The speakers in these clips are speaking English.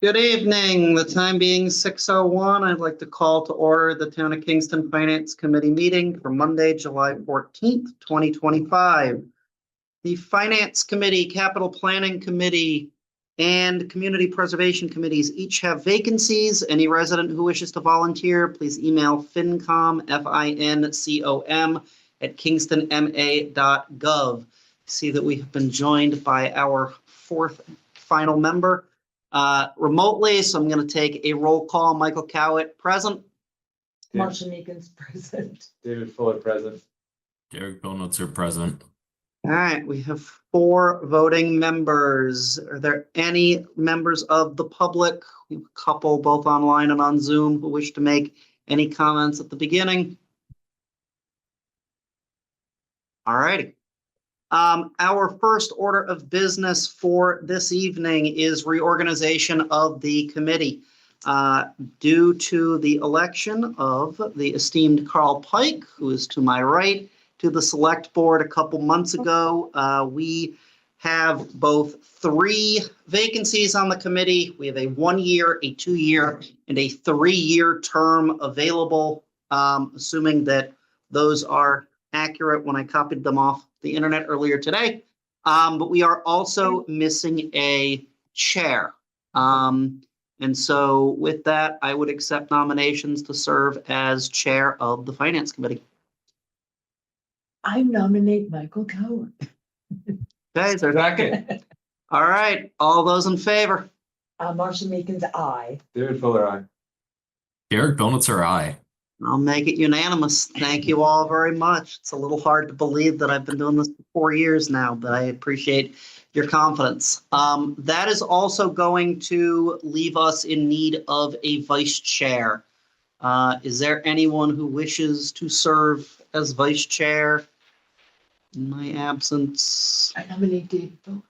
Good evening. The time being 6:01, I'd like to call to order the Town of Kingston Finance Committee meeting for Monday, July 14th, 2025. The Finance Committee, Capital Planning Committee, and Community Preservation Committees each have vacancies. Any resident who wishes to volunteer, please email fincom, F-I-N-C-O-M, at kingstonma.gov. See that we have been joined by our fourth final member remotely, so I'm going to take a roll call. Michael Cowett, present. Marcia Meekins, present. David Fuller, present. Derek Bonitzer, present. All right, we have 4 voting members. Are there any members of the public, a couple both online and on Zoom, who wish to make any comments at the beginning? All righty. Our first order of business for this evening is reorganization of the committee. Due to the election of the esteemed Carl Pike, who is to my right, to the select board a couple months ago, we have both 3 vacancies on the committee. We have a 1-year, a 2-year, and a 3-year term available, assuming that those are accurate when I copied them off the internet earlier today. But we are also missing a chair. And so with that, I would accept nominations to serve as chair of the Finance Committee. I nominate Michael Coward. Okay, there's Second. all right. All those in favor? Marcia Meekins, aye. David Fuller, aye. Derek Bonitzer, aye. I'll make it unanimous. Thank you all very much. It's a little hard to believe that I've been doing this for 4 years now, but I appreciate your confidence. That is also going to leave us in need of a vice chair. Is there anyone who wishes to serve as vice chair in my absence? I nominate David Fuller.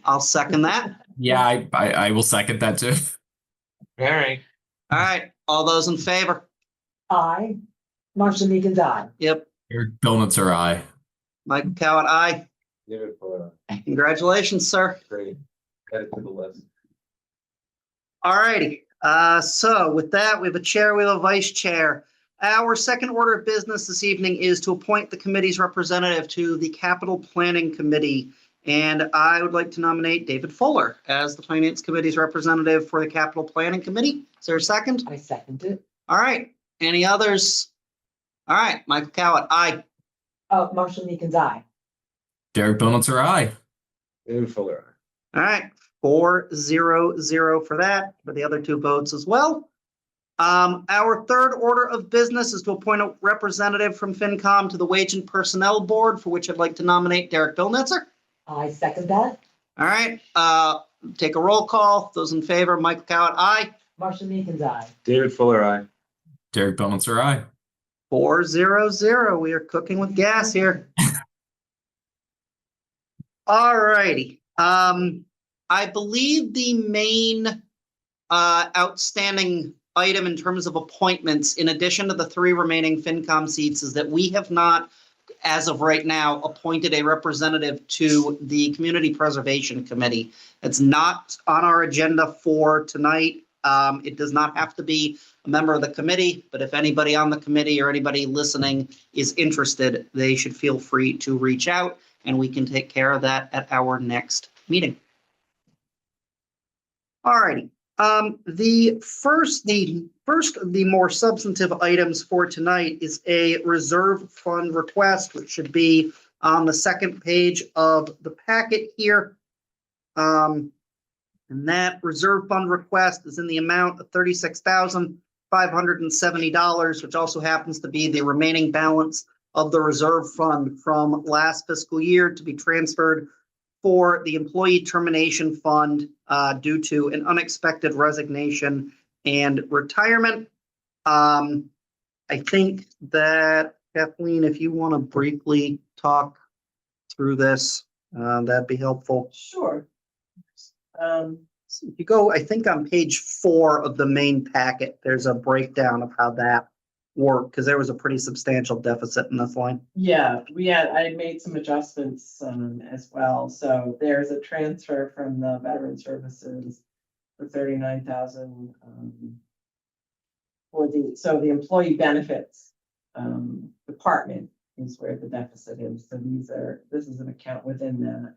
I'll second that. Yeah, I will second that too. Mary. All right. All those in favor? Aye. Marcia Meekins, aye. Yep. Derek Bonitzer, aye. Michael Cowett, aye. David Fuller, aye. Congratulations, sir. Great. Add it to the list. All righty. So with that, we have a chair, we have a vice chair. Our second order of business this evening is to appoint the committee's representative to the Capital Planning Committee. And I would like to nominate David Fuller as the Finance Committee's representative for the Capital Planning Committee. Is there a second? I second it. All right. Any others? All right. Michael Cowett, aye. Marcia Meekins, aye. Derek Bonitzer, aye. David Fuller, aye. All right. 4-0-0 for that, for the other 2 votes as well. Our third order of business is to appoint a representative from FinCom to the Wage and Personnel Board, for which I'd like to nominate Derek Bonitzer. I second that. All right. Take a roll call. Those in favor, Michael Cowett, aye. Marcia Meekins, aye. David Fuller, aye. Derek Bonitzer, aye. 4-0-0. We are cooking with gas here. All righty. I believe the main outstanding item in terms of appointments, in addition to the 3 remaining FinCom seats, is that we have not, as of right now, appointed a representative to the Community Preservation Committee. It's not on our agenda for tonight. It does not have to be a member of the committee, but if anybody on the committee or anybody listening is interested, they should feel free to reach out, and we can take care of that at our next meeting. All righty. The first of the more substantive items for tonight is a reserve fund request, which should be on the second page of the packet here. And that reserve fund request is in the amount of $36,570, which also happens to be the remaining balance of the reserve fund from last fiscal year to be transferred for the employee termination fund due to an unexpected resignation and retirement. I think that, Kathleen, if you want to briefly talk through this, that'd be helpful. Sure. If you go, I think on page 4 of the main packet, there's a breakdown of how that worked, because there was a pretty substantial deficit in this line. Yeah, I made some adjustments as well. So there's a transfer from the Veteran Services for 39,000, so the employee benefits, department is where the deficit is, so this is an account within that.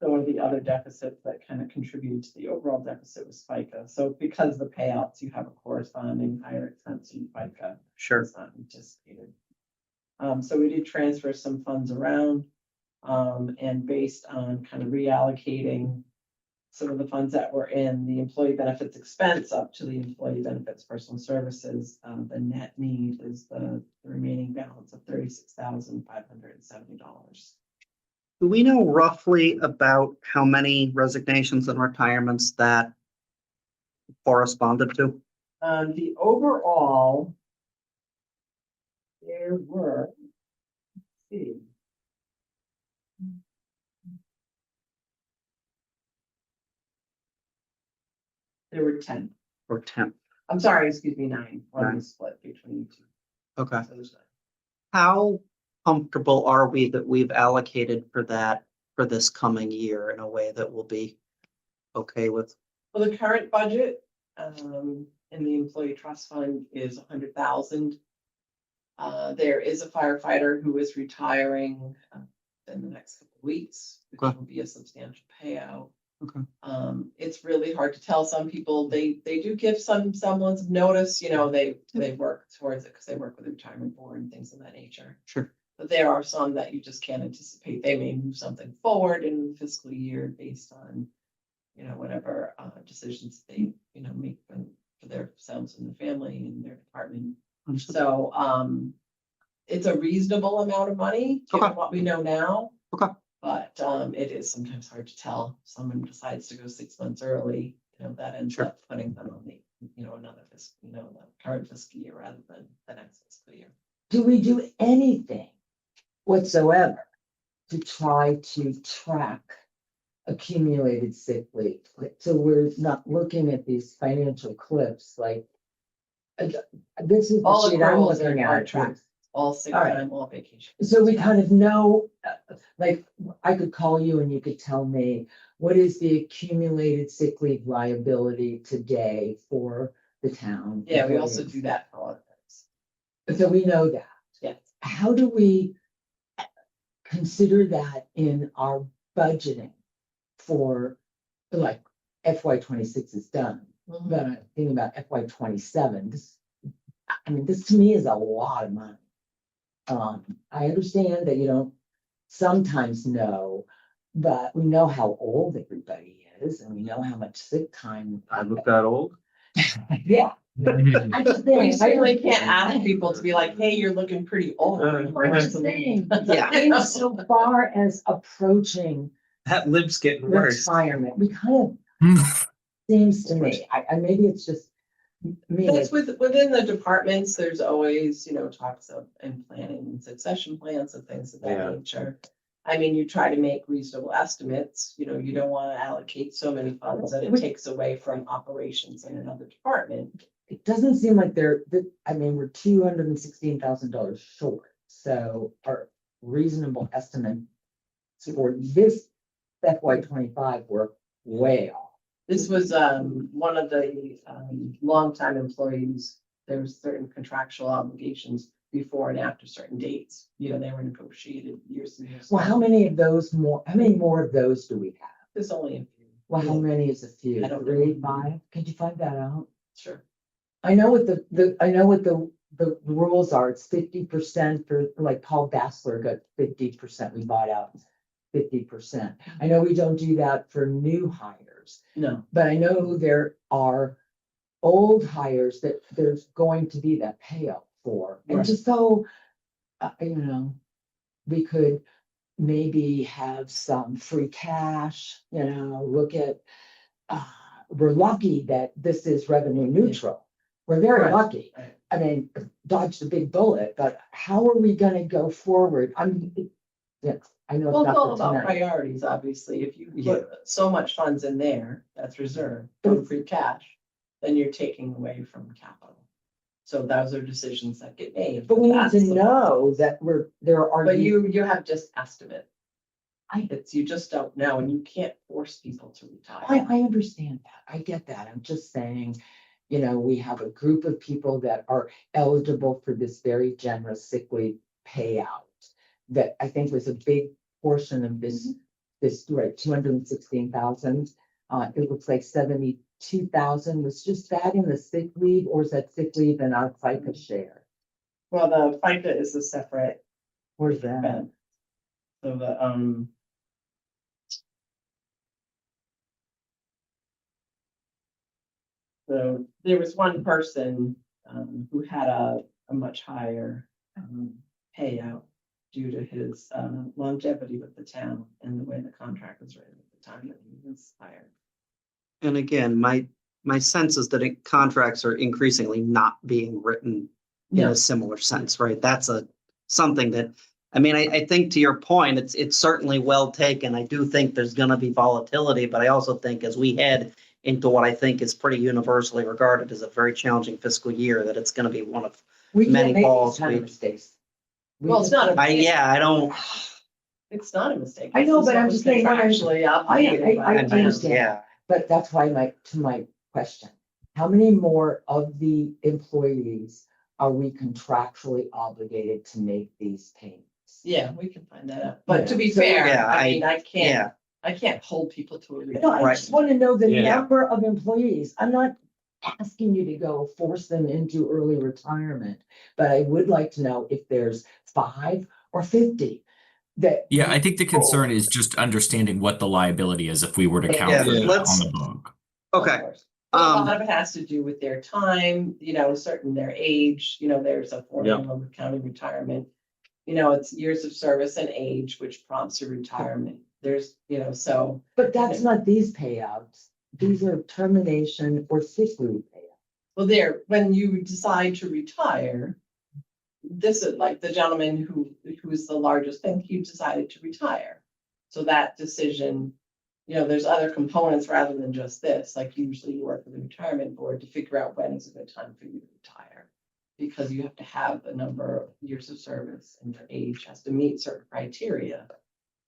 So one of the other deficits that kind of contributed to the overall deficit was FICA, so because the payouts, you have a corresponding higher expense in FICA. Sure. It's not anticipated. So we did transfer some funds around, and based on kind of reallocating some of the funds that were in the employee benefits expense up to the employee benefits personal services, the net need is the remaining balance of $36,570. Do we know roughly about how many resignations and retirements that corresponded to? The overall, there were, let's see. There were 10. Or 10? I'm sorry, excuse me, 9. One 9. was split between 2. Okay. So there's 9. How comfortable are we that we've allocated for that for this coming year in a way that will be okay with? Well, the current budget, in the employee trust fund is 100,000. There is a firefighter who is retiring in the next couple of weeks, which Okay. will be a substantial payout. Okay. It's really hard to tell. Some people, they do give some semblance of notice, you know, they work towards it because they work with the retirement board and things of that nature. Sure. But there are some that you just can't anticipate. They may move something forward in the fiscal year based on, you know, whatever decisions they, you know, make for themselves and their family and their department. Understood. So it's a reasonable amount of money, given Okay. what we know now. Okay. But it is sometimes hard to tell. If someone decides to go 6 months early, you know, that ends Sure. up putting them on the, you know, another fiscal, you know, the current fiscal year rather than the next fiscal year. Do we do anything whatsoever to try to track accumulated sick leave? So we're not looking at these financial cliffs like this is the All sheet I'm accruals looking are at. tracked, all sick All right. time, all vacation. So we kind of know, like, I could call you and you could tell me, what is the accumulated sick leave liability today for the town? Yeah, we also do that for other things. So we know that. Yes. How do we consider that in our budgeting for, like, FY26 is done, but I'm thinking about FY27. I mean, this to me is a lot of money. I understand that you don't sometimes know, but we know how old everybody is and we know how much sick time. I look that old? Yeah. I'm just We saying, certainly can't ask people to be like, hey, you're looking pretty old. I'm just saying, Yeah. insofar as approaching That lip's getting worse. retirement, we kind of seems to me, I maybe it's just me. That's within the departments, there's always, you know, talks of and planning and succession plans and things of Yeah. that nature. I mean, you try to make reasonable estimates, you know, you don't want to allocate so many funds that it takes away from operations in another department. It doesn't seem like I mean, we're $216,000 short, so our reasonable estimate for this FY25 were way off. This was one of the longtime employees. There was certain contractual obligations before and after certain dates. You know, they were negotiated years and years. Well, how many more of those do we have? There's only a few. Well, how many is a few? I don't 3, know. 5? Could you find that out? Sure. I know what the rules are. It's 50% for, like, Paul Bassler got 50%. We bought out 50%. I know we don't do that for new hires, No. but I know there are old hires that there's going to be that payout for. And Right. just so, you know, we could maybe have some free cash, you know, look at, we're lucky that this is revenue neutral. We're very Right. lucky. Right. I mean, dodged a big bullet, but how are we gonna go forward? I know Well, it's it's all not for about tonight. priorities, obviously. If you Yeah. put so much funds in there, that's reserved from free cash, then you're taking away from capital. So those are decisions that get made. But we need that's to the- know that there are. But you have just estimate. It's, you just don't know, and you can't force people to retire. I understand that. I get that. I'm just saying, we have a group of people that are eligible for this very generous sick leave payout. That I think was a big portion of this, right, 216,000. It looks like 72,000 was just that in the sick leave, or is that sick leave and our FICA share? Well, the FICA is a separate Where's that? event. So the, so there was one person, who had a much higher, payout due to his, longevity with the town and the way the contract was written at the time that he was hired. And again, my sense is that contracts are increasingly not being written in Yeah. a similar sense, right? That's something that, I think to your point, it's certainly well taken. I do think there's gonna be volatility, but I also think as we head into what I think is pretty universally regarded as a very challenging fiscal year, that it's gonna be one of, We Many can't make balls these kind of we- mistakes. Well, it's not a. I don't, It's not a mistake. I know, This is but I'm what just was saying, when I- Actually, obligated by I the town. understand. yeah. But that's why to my question, how many more of the employees are we contractually obligated to make these payments? Yeah, we can find that out. But to be Yeah. So- fair, Yeah, I mean, I Yeah, can't hold people to a. No, I Right. just want to know the Yeah. number of employees. I'm not asking you to go force them into early retirement, but I would like to know if there's 5 or 50 that. Yeah, I think the concern is just understanding what the liability is if we were to count for Yeah, that let's- on the book. okay. Of course. But a lot of it has to do with their time, certain their age, there's a formula with counting retirement. It's years of service and age, which prompts a retirement. There's, so. But that's not these payouts. These are termination or sick leave payouts. Well, when you decide to retire, this is like the gentleman who's the largest thing, he decided to retire. So that decision, there's other components rather than just this, like usually you work with the retirement board to figure out when is a good time for you to retire. Because you have to have a number of years of service and your age has to meet certain criteria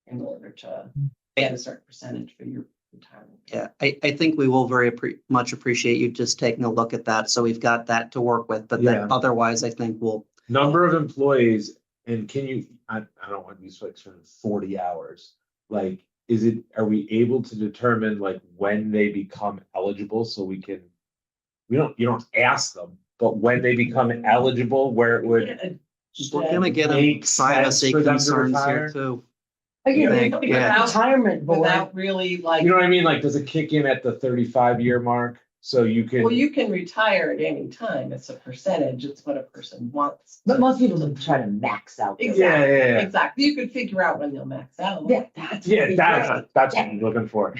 in order to get a certain percentage for your retirement. Yeah, I think we will very much appreciate you just taking a look at that. So we've got that to work with, but then Yeah. otherwise I think we'll, Number of employees, and can you, I don't want these folks for 40 hours. Like, are we able to determine like when they become eligible so you don't ask them, but when they become eligible, where it would. we're gonna get a Make sense privacy for them to concerns here retire? too. Again, Thank- the yeah. retirement board. Without really like. You know what I mean? Like, does it kick in at the 35-year mark? So you can. Well, you can retire at any time. It's a percentage. It's what a person wants. But most people don't try to max out. their- Exactly. Yeah. Exactly. You could figure out when they'll max out. Yeah, that's. Yeah, what that's what I'm looking for.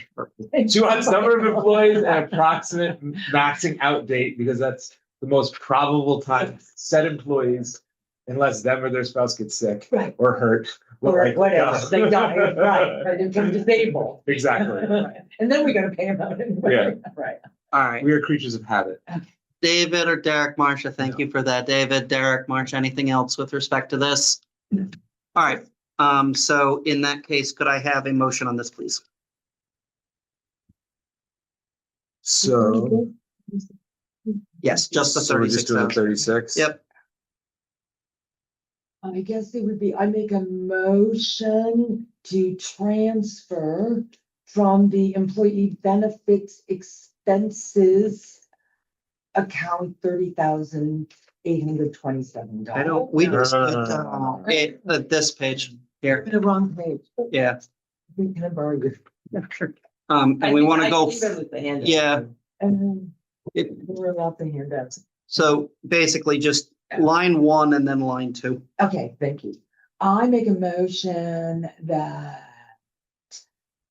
2 months number of employees and approximate maxing out date, because that's the most probable time. Set employees, unless them or their spouse gets sick Right. or hurt. Or Like, whatever, no. they die, right, or they become disabled. Exactly. And then we gotta pay them out anyway. Right. All right, We are creatures of habit. David or Derek, Marcia, thank you for that. David, Derek, Marcia, anything else with respect to this? No. All right, so in that case, could I have a motion on this, please? So. Yes, just the So we're just 36 doing the hours. 36? Yep, I guess it would be, I make a motion to transfer from the employee benefits expenses account $30,827. I don't, we just, this page here, The wrong page. yeah. Can I borrow your? And we want to go, Even with the handout. yeah, And it, we're about the handouts. so basically just line 1 and then line 2. Okay, thank you. I make a motion that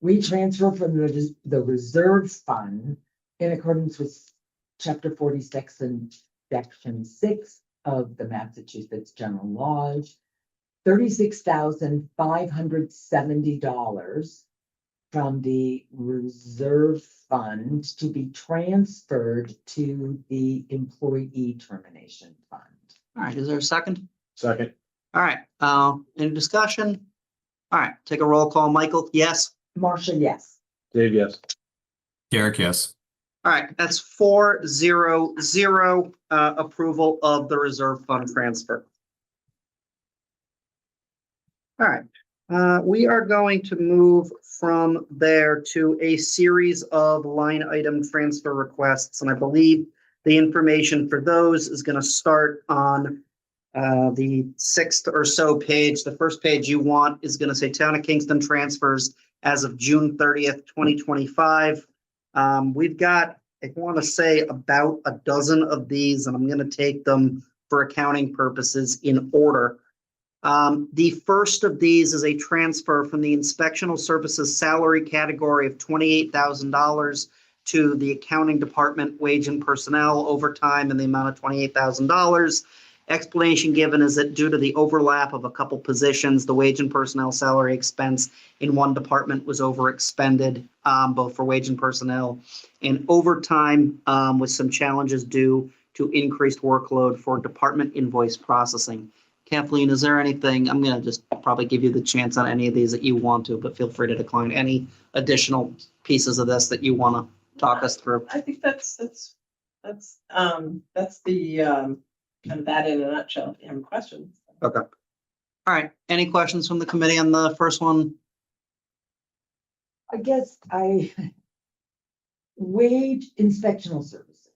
we transfer from the reserve fund in accordance with chapter 46 and section 6 of the Massachusetts General Laws, $36,570 from the reserve fund to be transferred to the employee termination fund. All right, is there a second? Second. All right, any discussion? All right, take a roll call. Michael, yes? Marcia, yes. Dave, yes. Derek, yes. All right, that's 4-0-0 approval of the reserve fund transfer. All right, we are going to move from there to a series of line item transfer requests, and I believe the information for those is going to start on the 6th or so page. The first page you want is going to say Town of Kingston transfers as of June 30th, 2025. We've got, I want to say, about a dozen of these, and I'm going to take them for accounting purposes in order. The first of these is a transfer from the inspectional services salary category of $28,000 to the accounting department wage and personnel overtime in the amount of $28,000. Explanation given is that due to the overlap of a couple positions, the wage and personnel salary expense in one department was overexpended, both for wage and personnel and overtime, with some challenges due to increased workload for department invoice processing. Kathleen, is there anything, I'm going to just probably give you the chance on any of these that you want to, but feel free to decline any additional pieces of this that you want to talk us through. I think that's the kind of that in a nutshell. If you have questions. Okay. All right. Any questions from the committee on the first one? I guess wage inspectional services.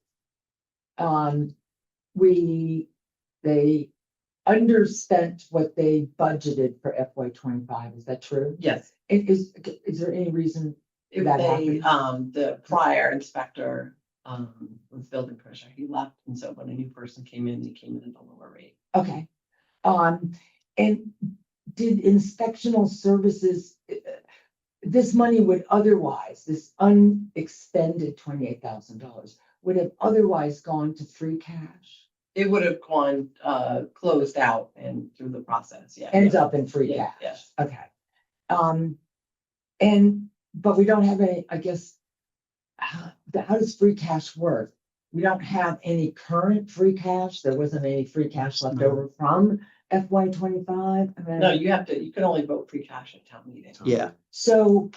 They underspent what they budgeted for FY25. Is that true? Yes. Is there any reason If that they, happened? the prior inspector, was building pressure, he left, and so when a new person came in, he came in at a lower rate. Okay. And did inspectional services, this money would otherwise, this unexpended $28,000 would have otherwise gone to free cash? It would have gone, closed out and through the process, yeah. Ends up in free Yeah, cash? yes. Okay. But we don't have any, I guess, how does free cash work? We don't have any current free cash. There wasn't any free cash left over from FY25. No, you can only vote free cash at town meeting. Yeah. So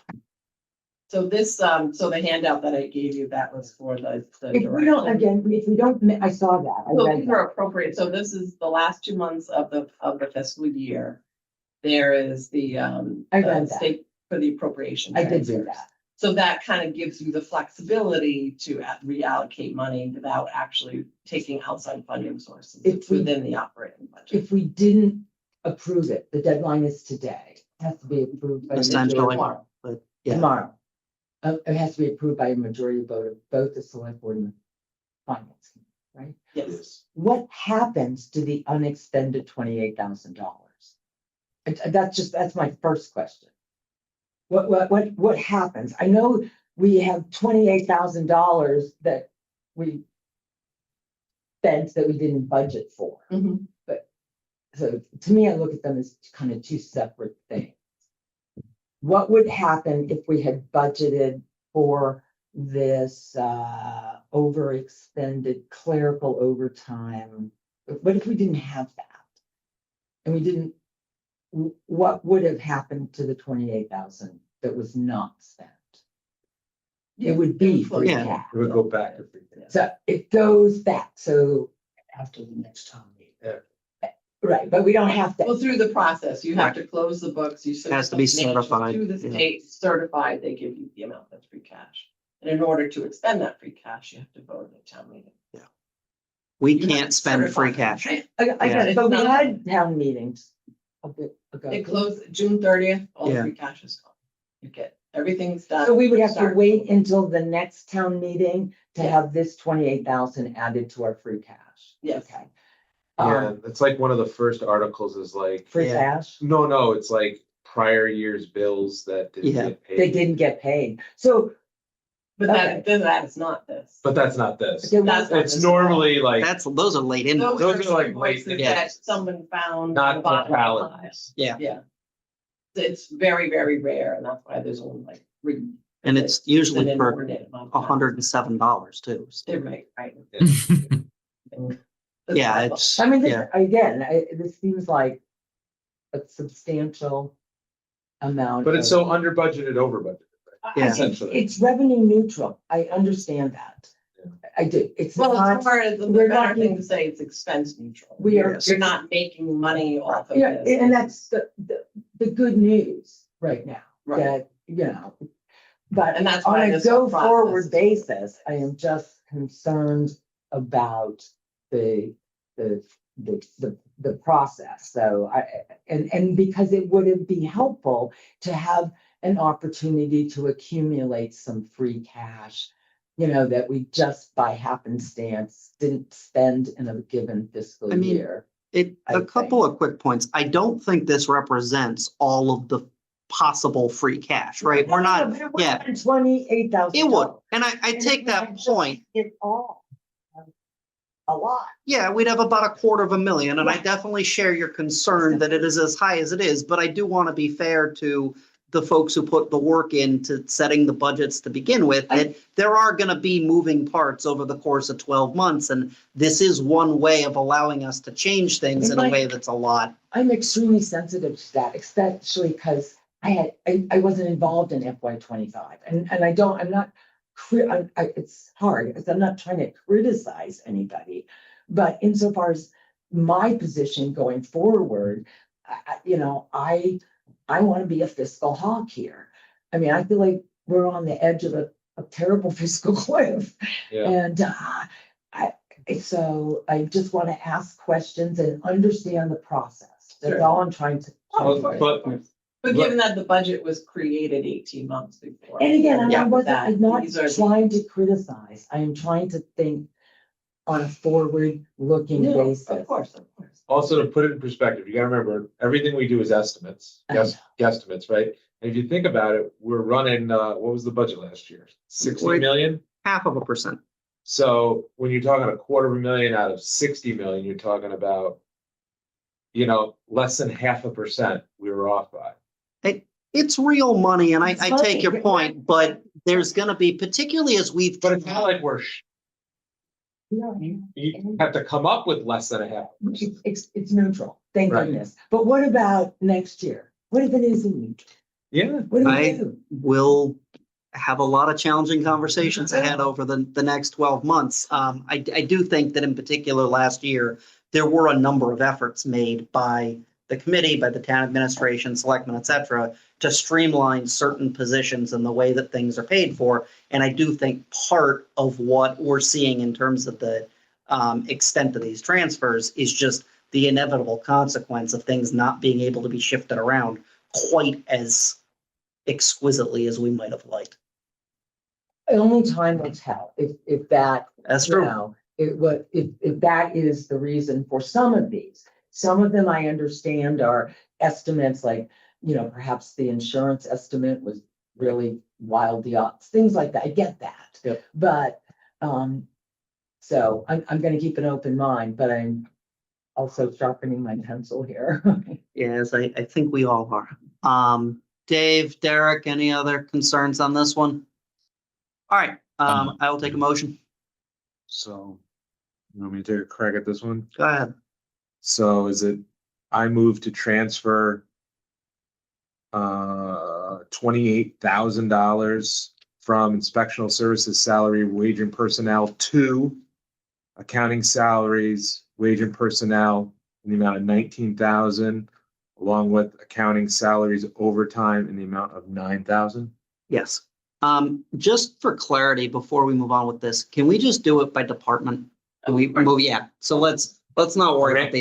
So this, so the handout that I gave you, that was for the if we don't, direction. again, if we don't, I saw that. I So read these that. are appropriate. So this is the last 2 months of the fiscal year. There is the I read that. state for the appropriation. I did do transfers. that. So that kind of gives you the flexibility to reallocate money without actually taking outside funding sources. If It's we- within the operating budget. If we didn't approve it, the deadline is today. It has to be approved by Essentially. Tomorrow. But yeah, tomorrow. It has to be approved by a majority vote of both the select board and the finance, right? Yes. What happens to the unexpended $28,000? That's my first question. What happens? I know we have $28,000 that we spent that we didn't budget for. Mhm. So to me, I look at them as kind of two separate things. What would happen if we had budgeted for this overextended clerical overtime? What if we didn't have that? And we didn't, what would have happened to the 28,000 that was not spent? It would be free Yeah. cash. It would go back to free cash. So it goes back, so, After the next town meeting. right, but we don't have Well, to. through the process, you have to close the books, you. Has to be certified, To the yeah. state certified, they give you the amount that's free cash. And in order to expend that free cash, you have to vote at town meeting. we You have can't to spend free certify. cash. I get it, but we It's not- had town meetings a bit ago. It closed June 30th, all the Yeah. free cash is gone. You get, everything's done. So we would have to Start. wait until the next town meeting to Yeah. have this 28,000 added to our free cash. Yes. Okay. Yeah, it's like one of the first articles is like, Free Yeah. cash, no, it's like prior year's bills that didn't Yeah. get paid. they didn't get paid. So But Okay. that is not this. But that's not this. there That's was, not It's this at all. normally like, Those are late Those invoices. Those are like invoices late invoices. that someone found. not at the bottom of the valid. pile. Yeah. Yeah. It's very, very rare, and that's why there's only like three. And it's usually an for inordinate amount of time. $107 too. So, They're right. yeah, it's, I mean, yeah. this seems like a substantial amount. But it's of- so under budgeted, over budgeted. Yeah. Essentially. It's revenue neutral. I understand that. Yeah. I do. It's Well, not, it's more, the we're better not thing being- to say it's expense neutral. we are. Yes. You're not making money off of Yeah, this. and that's the good news right now, Right. that, you know. But And that's on why a this whole go-forward process- basis, I am just concerned about the process. So and because it would be helpful to have an opportunity to accumulate some free cash, you know, that we just by happenstance didn't spend in a given fiscal I mean, year. A I couple think. of quick points. I don't think this represents all of the possible free cash, right? We're not, yeah, $28,000. it would. And I take that point. It all. A lot. Yeah, we'd have about $250,000, and I Yeah. definitely share your concern that it is as high as it is, but I do want to be fair to the folks who put the work into setting the budgets to begin with, that there are going to be moving parts over the course of 12 months, and this is one way of allowing us to change things in a way that's a lot. I'm extremely sensitive to that, especially because I wasn't involved in FY 25, and I'm not. It's hard because I'm not trying to criticize anybody, but insofar as my position going forward, I want to be a fiscal hawk here. I mean, I feel like we're on the edge of a terrible fiscal cliff, Yeah. and so I just want to ask questions and understand the process. That's Sure. all I'm trying to. But given that the budget was created 18 months before. And again, I'm Yeah. I'm not These are- trying to criticize. I am trying to think on a forward-looking No, basis. of course, of course. Also, to put it in perspective, you gotta remember, everything we do is estimates, I know. guesstimates, right? And if you think about it, we're running, what was the budget last year? 60 Wait. million? 0.5%. So when you're talking 250,000 out of 60 million, you're talking about, less than 0.5% we were off by. It's real money, and I It's take your money. point, but there's going to be, particularly as we've. But it's not like Yeah, you have to come up with less than 0.5%. It's neutral, thank Right. goodness. But what about next year? What if it isn't neutral? Yeah. What do we I- do? We'll have a lot of challenging conversations ahead over the next 12 months. I do think that in particular last year, there were a number of efforts made by the committee, by the town administration, selectmen, et cetera, to streamline certain positions and the way that things are paid for. And I do think part of what we're seeing in terms of the extent of these transfers is just the inevitable consequence of things not being able to be shifted around quite as exquisitely as we might have liked. Only time will tell if that, That's you true. know, if that is the reason for some of these. Some of them I understand are estimates like, perhaps the insurance estimate was really wild odds, things like that. I get that. Yep. But, so I'm gonna keep an open mind, but I'm also sharpening my pencil here. Yes, I think we all are. Dave, Derek, any other concerns on this one? All right, I will take a motion. So, you want me to take a crack at this one? Go ahead. So I move to transfer $28,000 from inspectional services salary, wage and personnel to accounting salaries, wage and personnel in the amount of 19,000, along with accounting salaries overtime in the amount of 9,000. Yes. Just for clarity, before we move on with this, can we just do it by department? Can we move? Yeah, so let's not worry about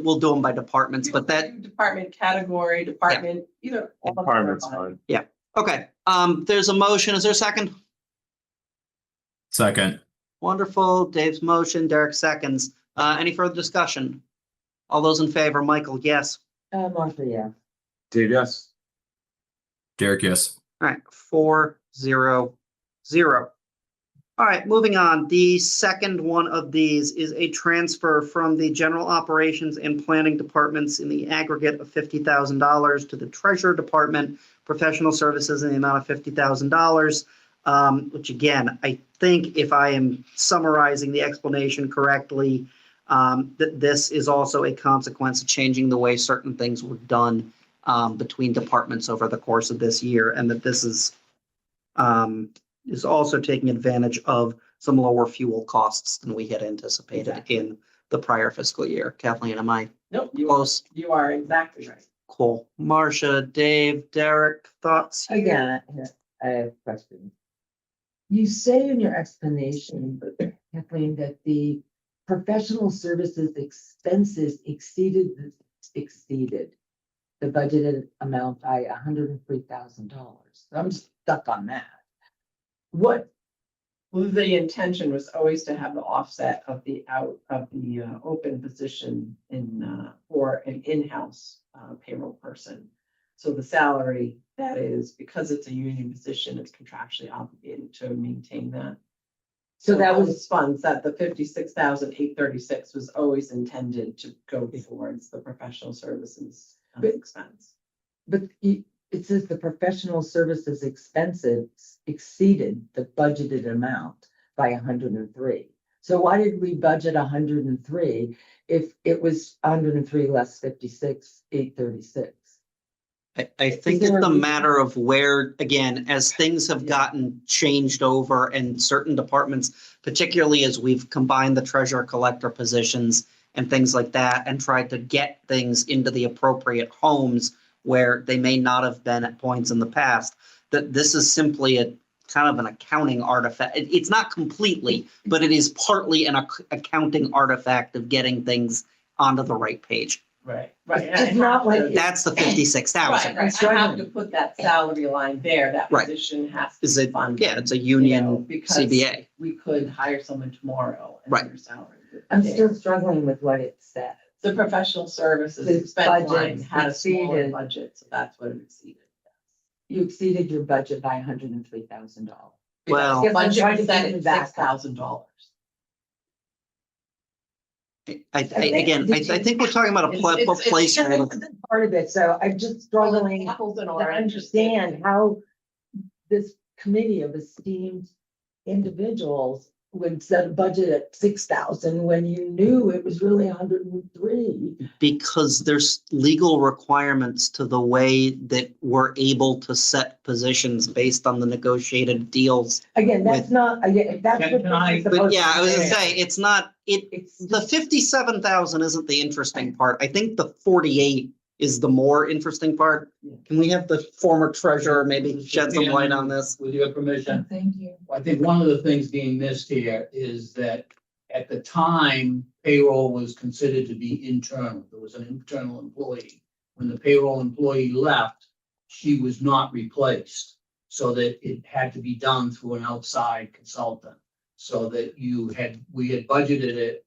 we'll do them by departments, but that, Department category, department, all of them are Department's fine. fine. okay. There's a motion. Is there a second? Second. Wonderful. Dave's motion, Derek seconds. Any further discussion? All those in favor, Michael, yes. Martha, yeah. Dave, yes. Derek, yes. All right, 4-0-0. All right, moving on. The second one of these is a transfer from the general operations and planning departments in the aggregate of $50,000 to the treasurer department, professional services in the amount of $50,000. Which again, I think if I am summarizing the explanation correctly, that this is also a consequence of changing the way certain things were done between departments over the course of this year, and that this is also taking advantage of some lower fuel costs than we had anticipated Exactly. in the prior fiscal year. Kathleen, am I Nope, close? you are exactly right. Cool. Marcia, Dave, Derek, thoughts? Again, I have questions. You say in your explanation, Kathleen, that the professional services expenses exceeded the budgeted amount by $103,000. I'm stuck on that. What, Well, the intention was always to have the offset of the open position for an in-house payroll person. So the salary, that is, because it's a union position, it's contractually obligated to maintain that. so that was, those funds, that the 56,836 was always intended to go towards the professional services expense. but it says the professional services expenses exceeded the budgeted amount by 103. So why did we budget 103 if it was 103 less 56,836? I think there it's a a reason? matter of where, again, as things have Yeah. gotten changed over and certain departments, particularly as we've combined the treasurer collector positions and things like that, and tried to get things into the appropriate homes where they may not have been at points in the past, that this is simply a kind of an accounting artifact. It's not completely, but it is partly an accounting artifact of getting things onto the right page. Right. It's not like- That's the 56,000. Right, I have to put that salary line there, that Right. position has to Is be it, funded. yeah, it's a you know, union because CBA. We could hire someone tomorrow and Right. their salary. would be I'm there. still struggling with what it says. The professional services The expense line budget had a smaller exceeded- budget, so that's what it exceeded. You exceeded your budget by $103,000. Well- Guess I'm Budget trying to was set get you at back. $6,000. I think we're talking about a place. Part of it, so I'm just struggling Apples and to oranges. understand how this committee of esteemed individuals would set a budget at 6,000 when you knew it was really 103. Because there's legal requirements to the way that we're able to set positions based on the negotiated deals. Again, that's not, again, if that's what Can I- this is But supposed yeah, I was gonna to say, it's not, be. the 57,000 isn't the interesting part. I think the 48 is the more interesting part. Can we have the former treasurer maybe shed some light on this? With your permission, Thank you. I think one of the things being missed here is that at the time payroll was considered to be internal. There was an internal employee. When the payroll employee left, she was not replaced. So that it had to be done through an outside consultant. So that we had budgeted it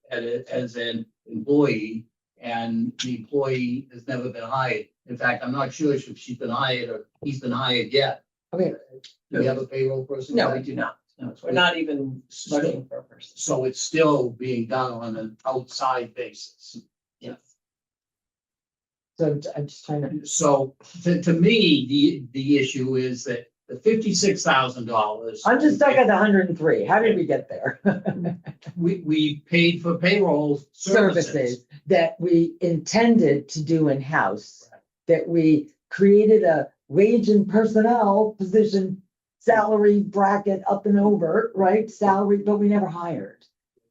as an employee, and the employee has never been hired. In fact, I'm not sure if she's been hired or he's been hired yet. Okay. Do we have a payroll person? No, we do not. No, we're not even looking for a person. So it's still being done on an outside basis. Yes. So I'm just trying to, So to me, the issue is that the $56,000. I'm just stuck at the 103. How did we get there? We paid for payroll Services that we intended to do in-house, that we created a wage and personnel position, salary bracket up and over, right? Salary, but we never hired.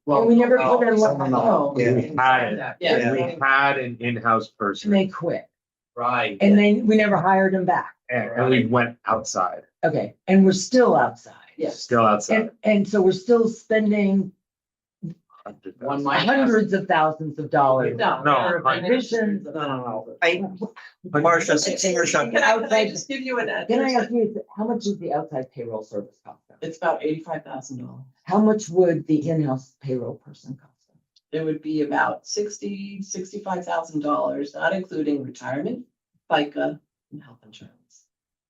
Well, And we never put in no, what, no. no, We had, Yeah. we had an in-house and person they quit. right. And then we never hired them back. and we went outside, Okay, and we're still outside. Yes. still outside. And so we're still spending One might ask- hundreds of thousands of dollars. No. No, for I- positions. No. Marcia, Can I just give you an? Can I ask you, how much is the outside payroll service cost them? It's about $85,000. How much would the in-house payroll person cost them? It would be about $65,000, not including retirement, FICA, and health insurance.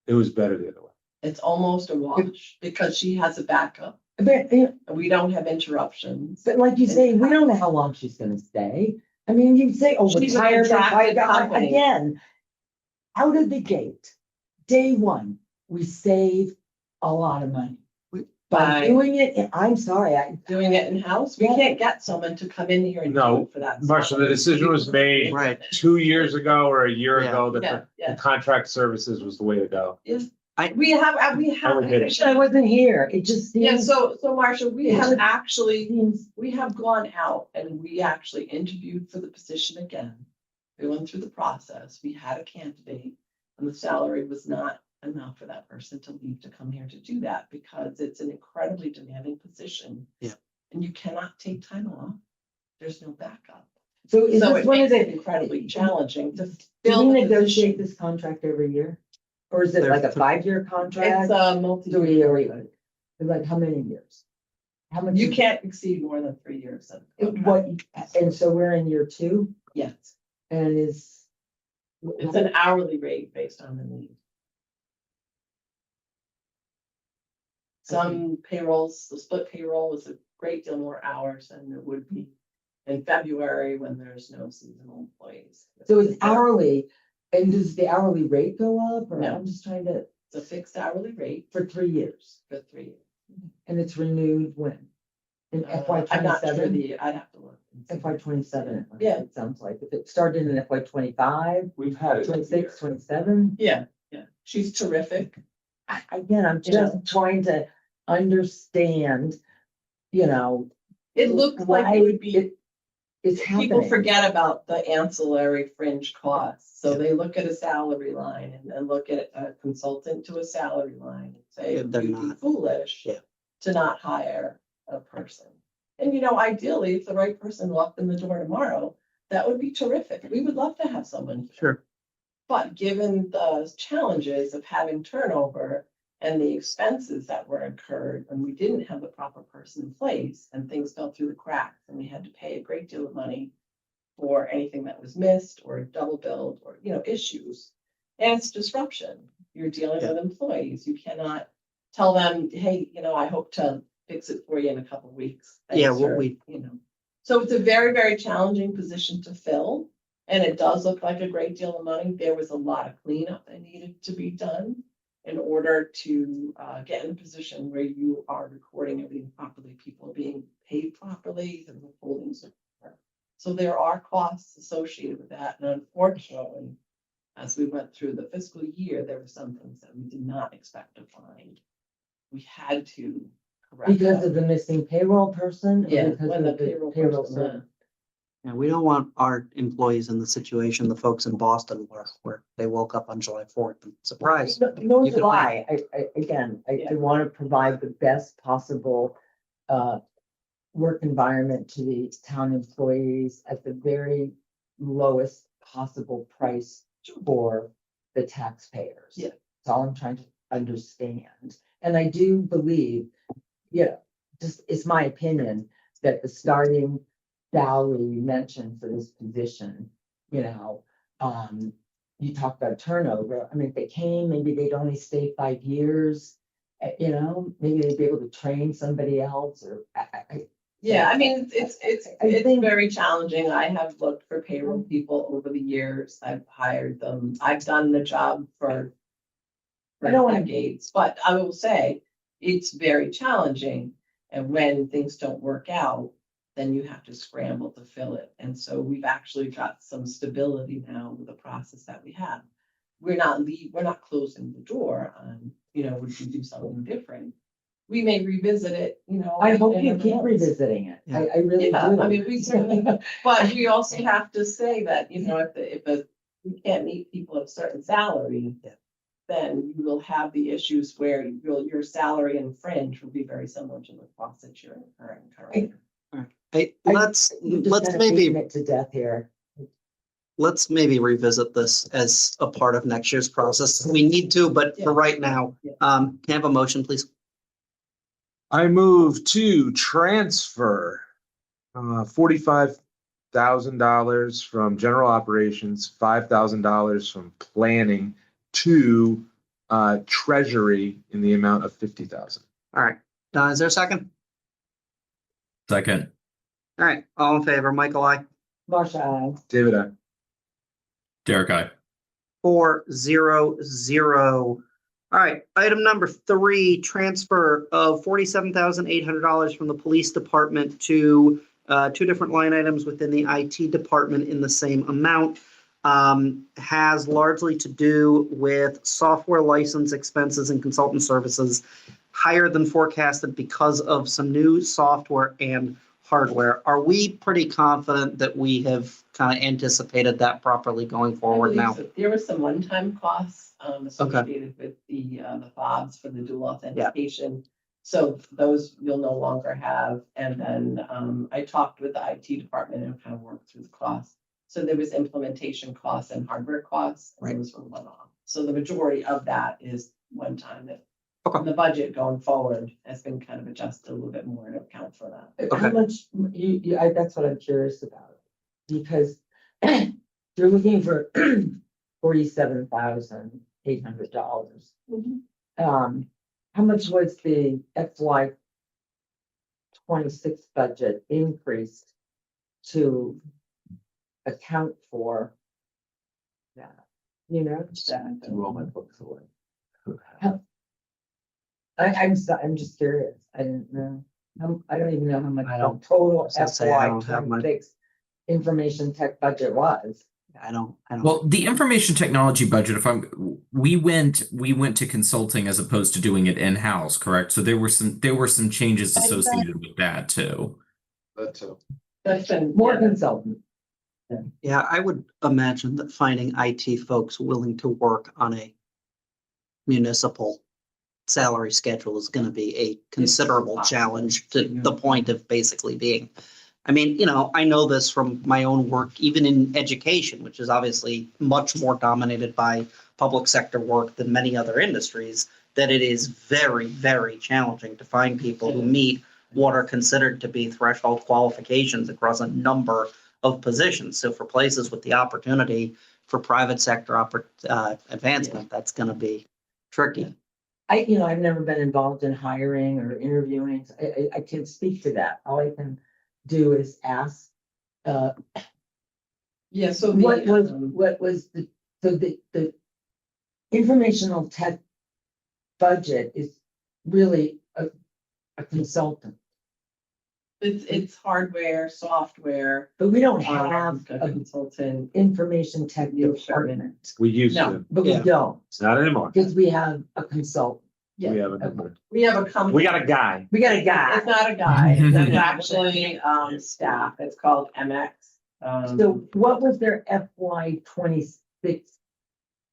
It was better the other way. It's almost a wash because she has a backup But, and we don't have interruptions. but like you say, we don't know how long she's gonna stay. I mean, you say, oh, She's a retirement, contracted FICA, company. again. Out of the gate, day one, we save a lot of money. By By doing it, I'm sorry, doing it in-house, we can't get someone to come in here and do No, it for that. Marcia, the decision was made Right. 2 years ago or a year Yeah. ago that Yeah, the yeah. contract services was the way to go. We have, we did it. I wasn't here. It just Yeah, seems. so Marcia, we It have just actually, seems- we have gone out and we actually interviewed for the position again. We went through the process, we had a candidate, and the salary was not enough for that person to leave to come here to do that, because it's an incredibly demanding position. Yeah. And you cannot take time off, there's no backup. So is So this it one of makes it the, incredibly challenging to do fill we the negotiate position. this contract every year? Or is it like a There's- 5-year It's contract? a multi. 3 year, like how many years? How much? You is- can't exceed more than 3 years of contract. What, and so we're in year 2 Yes, and is. it's an hourly rate based on the need. Some payrolls, the split payroll was a great deal more hours than it would be in February when there's no seasonal employees. So it's hourly, and does the hourly rate go up, or No. I'm just trying to, It's a fixed hourly rate for 3 years, for 3 years. and it's renewed when? In FY I'm not sure 27? I'd have to look. and see. FY 27. Yeah. It sounds like, if it started in FY 25, We've had it. 26, 27. Yeah, she's terrific. Again, I'm You know. just trying to understand, you know. It looks like why it would be, It's people happening. forget about the ancillary fringe costs. So they look at a salary line and then look at a consultant to a salary line and say, Yeah, they're you'd be not. foolish Yeah. to not hire a person. And ideally, if the right person walked in the door tomorrow, that would be terrific. We would love to have someone here. Sure. But given the challenges of having turnover and the expenses that were incurred when we didn't have the proper person in place and things fell through the cracks and we had to pay a great deal of money for anything that was missed or double billed or, issues. And it's disruption. You're dealing Yeah. with employees. You cannot tell them, hey, I hope to fix it for you in a couple of weeks. Yeah, Thanks, what or, we- So it's a very, very challenging position to fill. And it does look like a great deal of money. There was a lot of cleanup that needed to be done in order to get in a position where you are recording everything properly, people are being paid properly, and withholdings are. So there are costs associated with that. And unfortunately, as we went through the fiscal year, there were some things that we did not expect to find. We had to correct. Because that. of the missing payroll person? or Yeah, because when of the payroll person server? left. And we don't want our employees in the situation the folks in Boston were, where they woke up on July 4th and surprise. No, You could July, I want to provide the best possible work environment to the town employees at the very lowest possible price for the taxpayers. Yeah. That's all I'm trying to understand. And I do believe, just it's my opinion that the starting salary you mentioned for this position, you talked about turnover. I mean, if they came, maybe they'd only stay 5 years. Maybe they'd be able to train somebody else or Yeah, I mean, it's I think- very challenging. I have looked for payroll people over the years. I've hired them. I've done the job for I don't wanna- decades, but I will say it's very challenging. And when things don't work out, then you have to scramble to fill it. And so we've actually got some stability now with the process that we have. We're not closing the door on, would you do something different? We may revisit it, I hope in you a keep month. revisiting it. Yeah. I really do. Yeah, I mean, we certainly, but we also have to say that, if you can't meet people at a certain salary. Yeah. Then you will have the issues where your salary and fringe will be very similar to the costs that you're incurring currently. Hey, let's You're just kinda maybe beating it to death here. let's maybe revisit this as a part of next year's process. We need to, but for right now, Yeah. can I have a motion, please? I move to transfer $45,000 from general operations, $5,000 from planning to treasury in the amount of $50,000. All right, Don, is there a second? Second, All right, all in favor, Michael, I. Marcia, I. David, I. Derek, I. 4-0-0. All right, item number 3, transfer of $47,800 from the police department to 2 different line items within the IT department in the same amount. Has largely to do with software license expenses and consultant services higher than forecasted because of some new software and hardware. Are we pretty confident that we have kind of anticipated that properly going forward now? There were some one-time costs associated with the fobs for the dual authentication. So those you'll no longer have. And then I talked with the IT department and kind of worked through the costs. So there was implementation costs and hardware costs, and those were one-off. So the majority of that is one time that the budget going forward has been kind of adjusted a little bit more to account for that. How much, that's what I'm curious about, because you're looking for $47,800. How much was the FY 26 budget increased to account for that? You know, To roll my books away. I'm just curious. I didn't know. I don't even know how much I the don't- total I was gonna say, I FY don't have my- 26 information tech budget was. I don't. Well, the information technology budget, we went to consulting as opposed to doing it in-house, correct? So there were some changes associated with that too. That's a. That's been More consultant. Yeah, I would imagine that finding IT folks willing to work on a municipal salary schedule is gonna be a considerable challenge, to the point of basically being. I mean, I know this from my own work, even in education, which is obviously much more dominated by public sector work than many other industries, that it is very, very challenging to find people who meet what are considered to be threshold qualifications across a number of positions. So for places with the opportunity for private sector advancement, that's going to be tricky. I've never been involved in hiring or interviewing. So I can't speak to that. All I can do is ask, Yeah, so what was the informational tech budget is really a consultant, it's hardware, software, but we don't have a an consultant. information tech department. We used No. to. But we Yeah. don't, It's not anymore. because we have a consultant. Yeah. We have a number. We have a company. We got a guy. We got a guy. It's not a guy, it's actually staff, it's called MX. So what was their FY 26?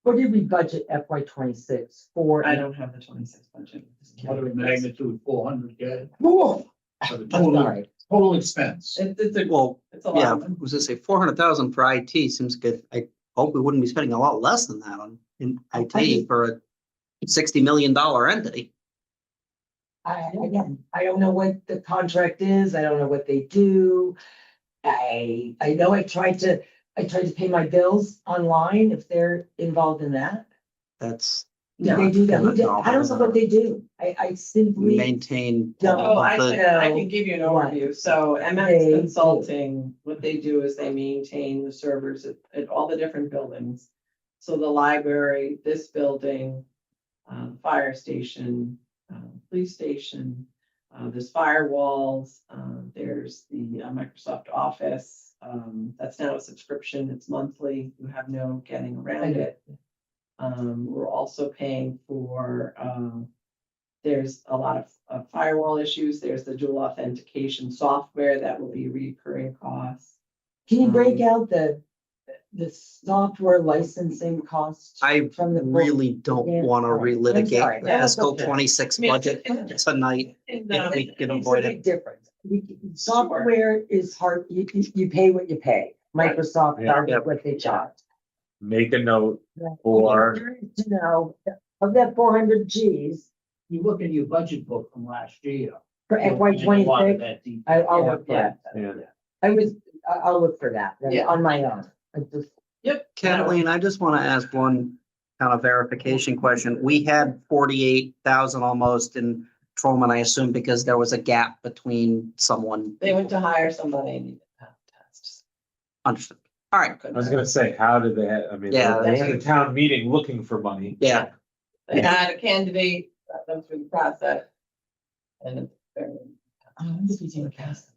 What did we budget FY 26 for? I don't have the 26 budget. Order of magnitude 400K Whoa, for the I'm total, sorry. total expense. It's a, Well, it's a yeah, lot. I was gonna say 400,000 for IT seems good. I hope we wouldn't be spending a lot less than that in IT for a $60 million entity. Again, I don't know what the contract is. I don't know what they do. I know I tried to pay my bills online if they're involved in that. That's Do they do that? No. I don't know what they do. I simply, maintain. Don't- Oh, I the- can give you an What? overview. So They MX do. Consulting, what they do is they maintain the servers at all the different buildings. So the library, this building, fire station, police station, there's firewalls, there's the Microsoft Office. That's now a subscription, it's monthly, you have no getting around it. We're also paying for, there's a lot of firewall issues, there's the dual authentication software that will be recurring costs. can you break out the software licensing costs? I from the really don't Yeah, want to sorry. I'm sorry. relitigate the That's fiscal okay. 26 I mean, budget it's- tonight. And, If we can It's a avoid big it. difference. Software is hard, you pay what you pay. Microsoft Yeah. charges what they charge. Make a note I'm for, curious to know, of that 400 Gs You look at your budget book from last year. for you'll FY find a lot of 26, that detail. I'll look for that. yeah. I'll look for that Yeah. on my own. I just- Yep. Kathleen, I just want to ask one kind of verification question. We had 48,000 almost in Trolman, I assume, because there was a gap between someone. They went to hire somebody and needed to have tests. Understood. All right. I was gonna say, how did they, I mean, Yeah, they had a town meeting looking for money. Yeah. They had a candidate, got them through the process. And it's very, If you can cast them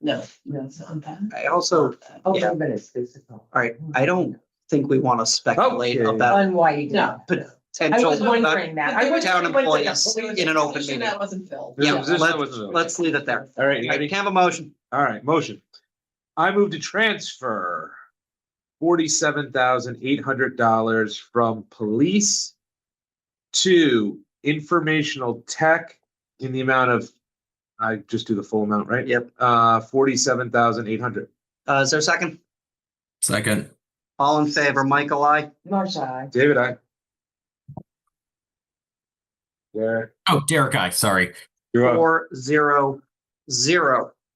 no, it's not that. I also, Oh, Yeah. but it's physical. all right, I don't think we want to speculate Okay. about On why you did No. that. I potential. was wondering that. I was Town There was a- employees there was a in an open position meeting. That wasn't filled. There's a Yeah, position that let's, wasn't- let's leave it there. All right, you I ready? can have a motion. All right, motion. I move to transfer $47,800 from police to informational tech in the amount of, I just do the full amount, right? Yep. 47,800. Is there a second? Second. All in favor, Michael, I. Marcia, David, I. Derek, Oh, Derek, I, sorry. you're up. 400.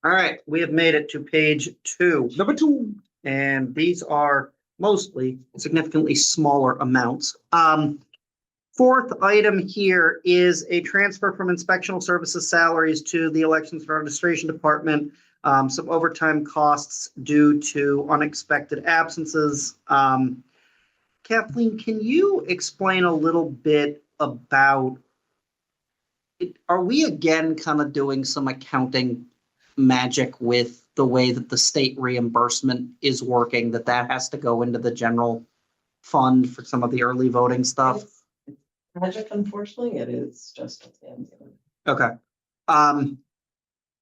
All right, we have made it to page 2. Number 2. And these are mostly significantly smaller amounts. Fourth item here is a transfer from inspectional services salaries to the elections and registration department. Some overtime costs due to unexpected absences. Kathleen, can you explain a little bit about are we again kind of doing some accounting magic with the way that the state reimbursement is working, that has to go into the general fund for some of the early voting stuff? It's Magic, unfortunately, it is just. Okay.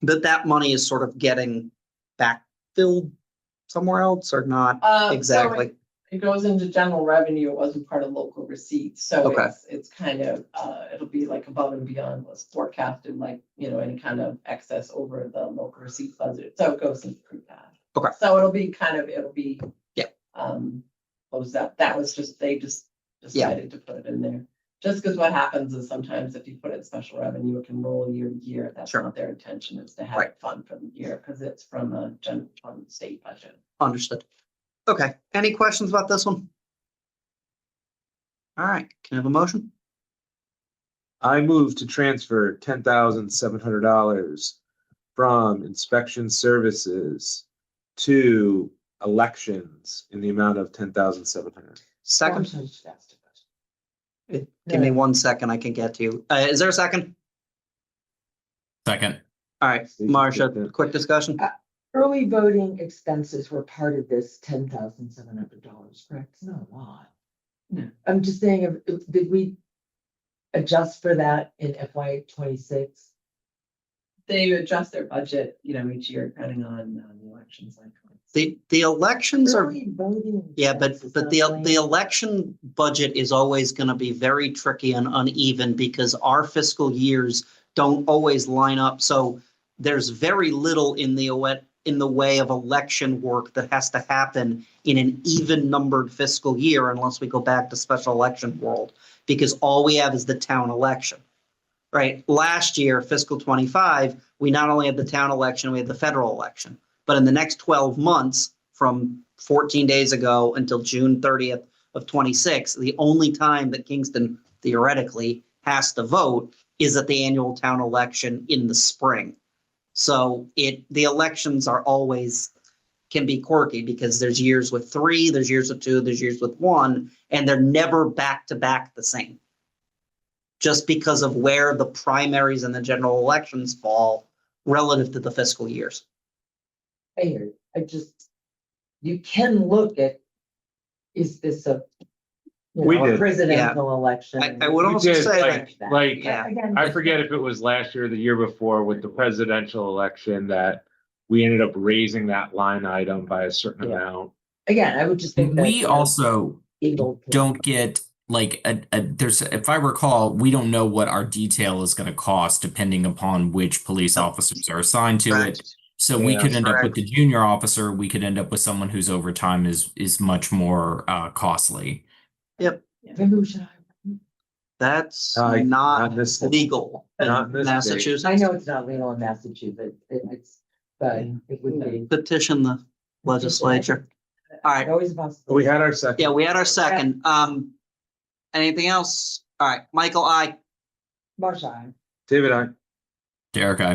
That money is sort of getting backfilled somewhere else or not exactly? It goes into general revenue. It wasn't part of local receipts, so Okay. it's kind of, it'll be like above and beyond what's forecasted, like, any kind of excess over the local receipt budget, so it goes into pre-tax. Okay. So it'll be. Yeah. Closed out. That was just, they just decided to put it in there. Just because what happens is sometimes if you put it in special revenue, it can roll year to year. That's Sure. not their intention, is to have Right. it fund for the year, because it's from a general fund state budget. Understood. Okay, any questions about this one? All right, can I have a motion? I move to transfer $10,700 from inspection services to elections in the amount of 10,700. Second? Marcia just asked a question. Give me 1 second, I can get to you. Is there a second? Second. All right, Marcia, quick discussion? Early voting expenses were part of this $10,700, correct? It's not a lot. No, I'm just saying, did we adjust for that in FY 26? They adjust their budget, each year depending on the election cycle. The elections are, Early voting yeah, but expenses, the not the like- election budget is always gonna be very tricky and uneven because our fiscal years don't always line up. So there's very little in the way of election work that has to happen in an even numbered fiscal year unless we go back to special election world, because all we have is the town election. Right? Last year, fiscal 25, we not only had the town election, we had the federal election. But in the next 12 months, from 14 days ago until June 30th of 26, the only time that Kingston theoretically has to vote is at the annual town election in the spring. So the elections are always can be quirky because there's years with 3, there's years with 2, there's years with 1, and they're never back to back the same. Just because of where the primaries and the general elections fall relative to the fiscal years. I hear you. You can look at, is this a We did. presidential election? I would We also did, say like- like- Yeah. Again, I forget if it was last year or the year before with the presidential election that we ended up raising that line item by a certain Yeah. amount. Again, I would just think that. We also able to- don't get like there's, if I recall, we don't know what our detail is going to cost depending upon which police officers are assigned to Correct. it. So we Yeah, could end up correct. with the junior officer. We could end up with someone whose overtime is much more costly. Maybe we should. that's Not not in this- legal Not in in this state. Massachusetts. I know it's not legal in Massachusetts, but it would be. Petition the legislature. All right, Always possible. We had our second. yeah, we had our second. Anything else? All right, Michael, I. Marcia, David, I. Derek, I.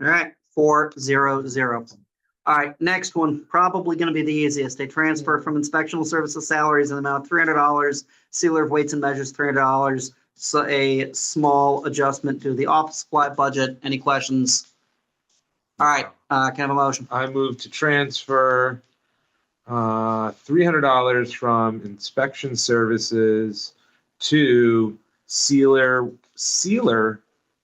All right, 400. All right, next one, probably gonna be the easiest. A transfer from inspectional services salaries in the amount of $300, sealer of weights and measures, $300. So a small adjustment to the office supply budget. Any questions? All right, can I have a motion? I move to transfer $300 from inspection services to sealer,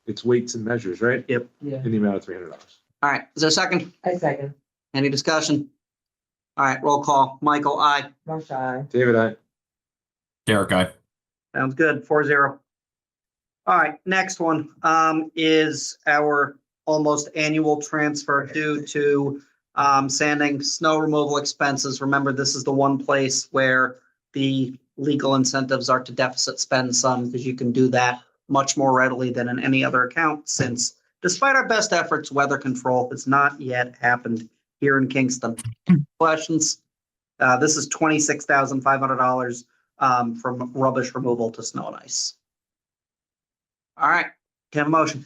it's weights and measures, right? Yep. Yeah. In the amount of $300. All right, is there a second? I second. Any discussion? All right, roll call. Michael, aye. Marcia, aye. David, I. Derek, I. Sounds good, 4-0. All right, next one is our almost annual transfer due to sanding, snow removal expenses. Remember, this is the one place where the legal incentives are to deficit spend some, because you can do that much more readily than in any other account, since despite our best efforts, weather control has not yet happened here in Kingston. Questions? This is $26,500 from rubbish removal to snow and ice. All right, can I have a motion?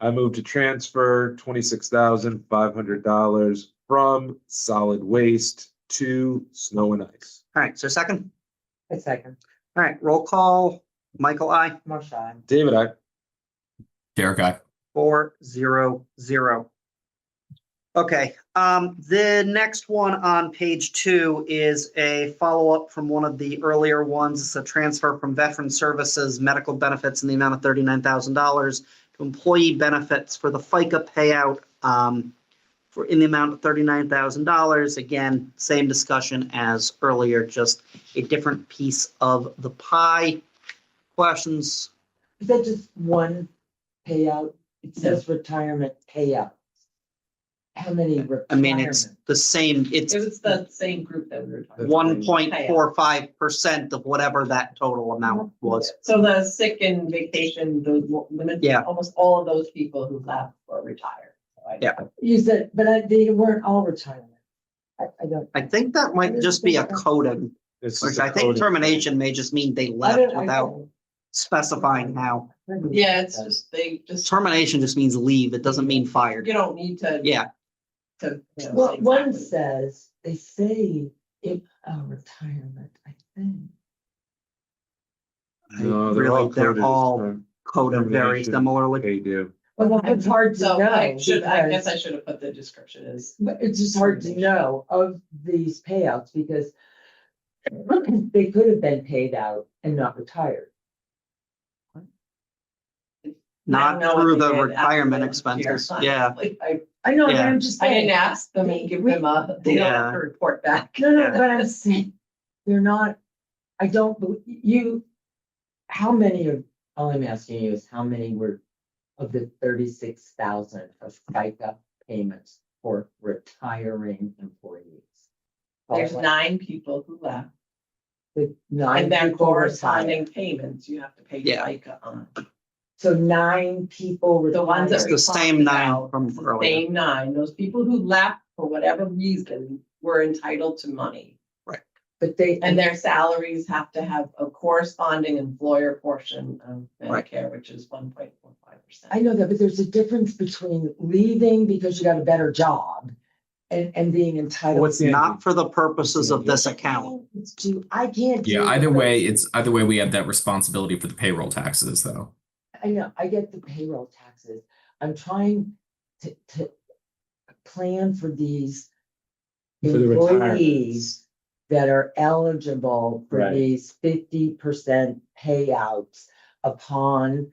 I move to transfer $26,500 from solid waste to snow and ice. All right, so second? I second. All right, roll call. Michael, aye. Marcia, aye. David, I. Derek, I. 4-0-0. Okay, the next one on page 2 is a follow-up from one of the earlier ones. It's a transfer from veteran services medical benefits in the amount of $39,000 to employee benefits for the FICA payout for in the amount of $39,000. Again, same discussion as earlier, just a different piece of the pie. Questions? Is that just one payout? It says retirement payout. How many retirement? I mean, it's the same, it's It was the same group that we were talking. That's about. 1.45% of whatever that total amount was. So the sick and vacation, those limits, Yeah. almost all of those people who left were retired. So I- Yeah. You said, but they weren't all retirement. I don't. I think that might just be a coding, This is which the I think code. termination may just mean they I left don't- I without don't- specifying how. Yeah, it's just, they just, Termination just means leave. It doesn't mean fired. you don't need to. Yeah, To. you know, Well, say one exactly. says, they say it, retirement, I think. No, they're really, all they're coded as all term. coded very Termination. similarly. They do. Well, it's hard to So know. I guess because- I should have put the description as. But it's just hard to know of these payouts because they could have been paid out and not retired. Not I don't know what through they the did after retirement the expenses. year, Yeah. honestly. I know, but Yeah. I'm just I saying. didn't ask them and give them they don't have to report back. No, no, but I'm saying, they're not, I don't, how many of, all I'm asking you is how many were of the 36,000 of FICA payments for retiring employees? There's 9 people who left, The 9 and then people corresponding retired. payments you have to pay Yeah. FICA on. So 9 people The ones that It's retired. we the same talked 9 about, from the earlier. same 9, those people who left for whatever reason were entitled to money. But they, And their salaries have to have a corresponding employer portion of Right. Medicare, which is 1.45%. I know that, but there's a difference between leaving because you got a better job and being entitled. What's the- Not for the purposes of this account. It's too, I can't. Yeah, do either the way, first- either way, we have that responsibility for the payroll taxes, though. I know, I get the payroll taxes. I'm trying to plan for these For the retirements. employees that are eligible for Right. these 50% payouts upon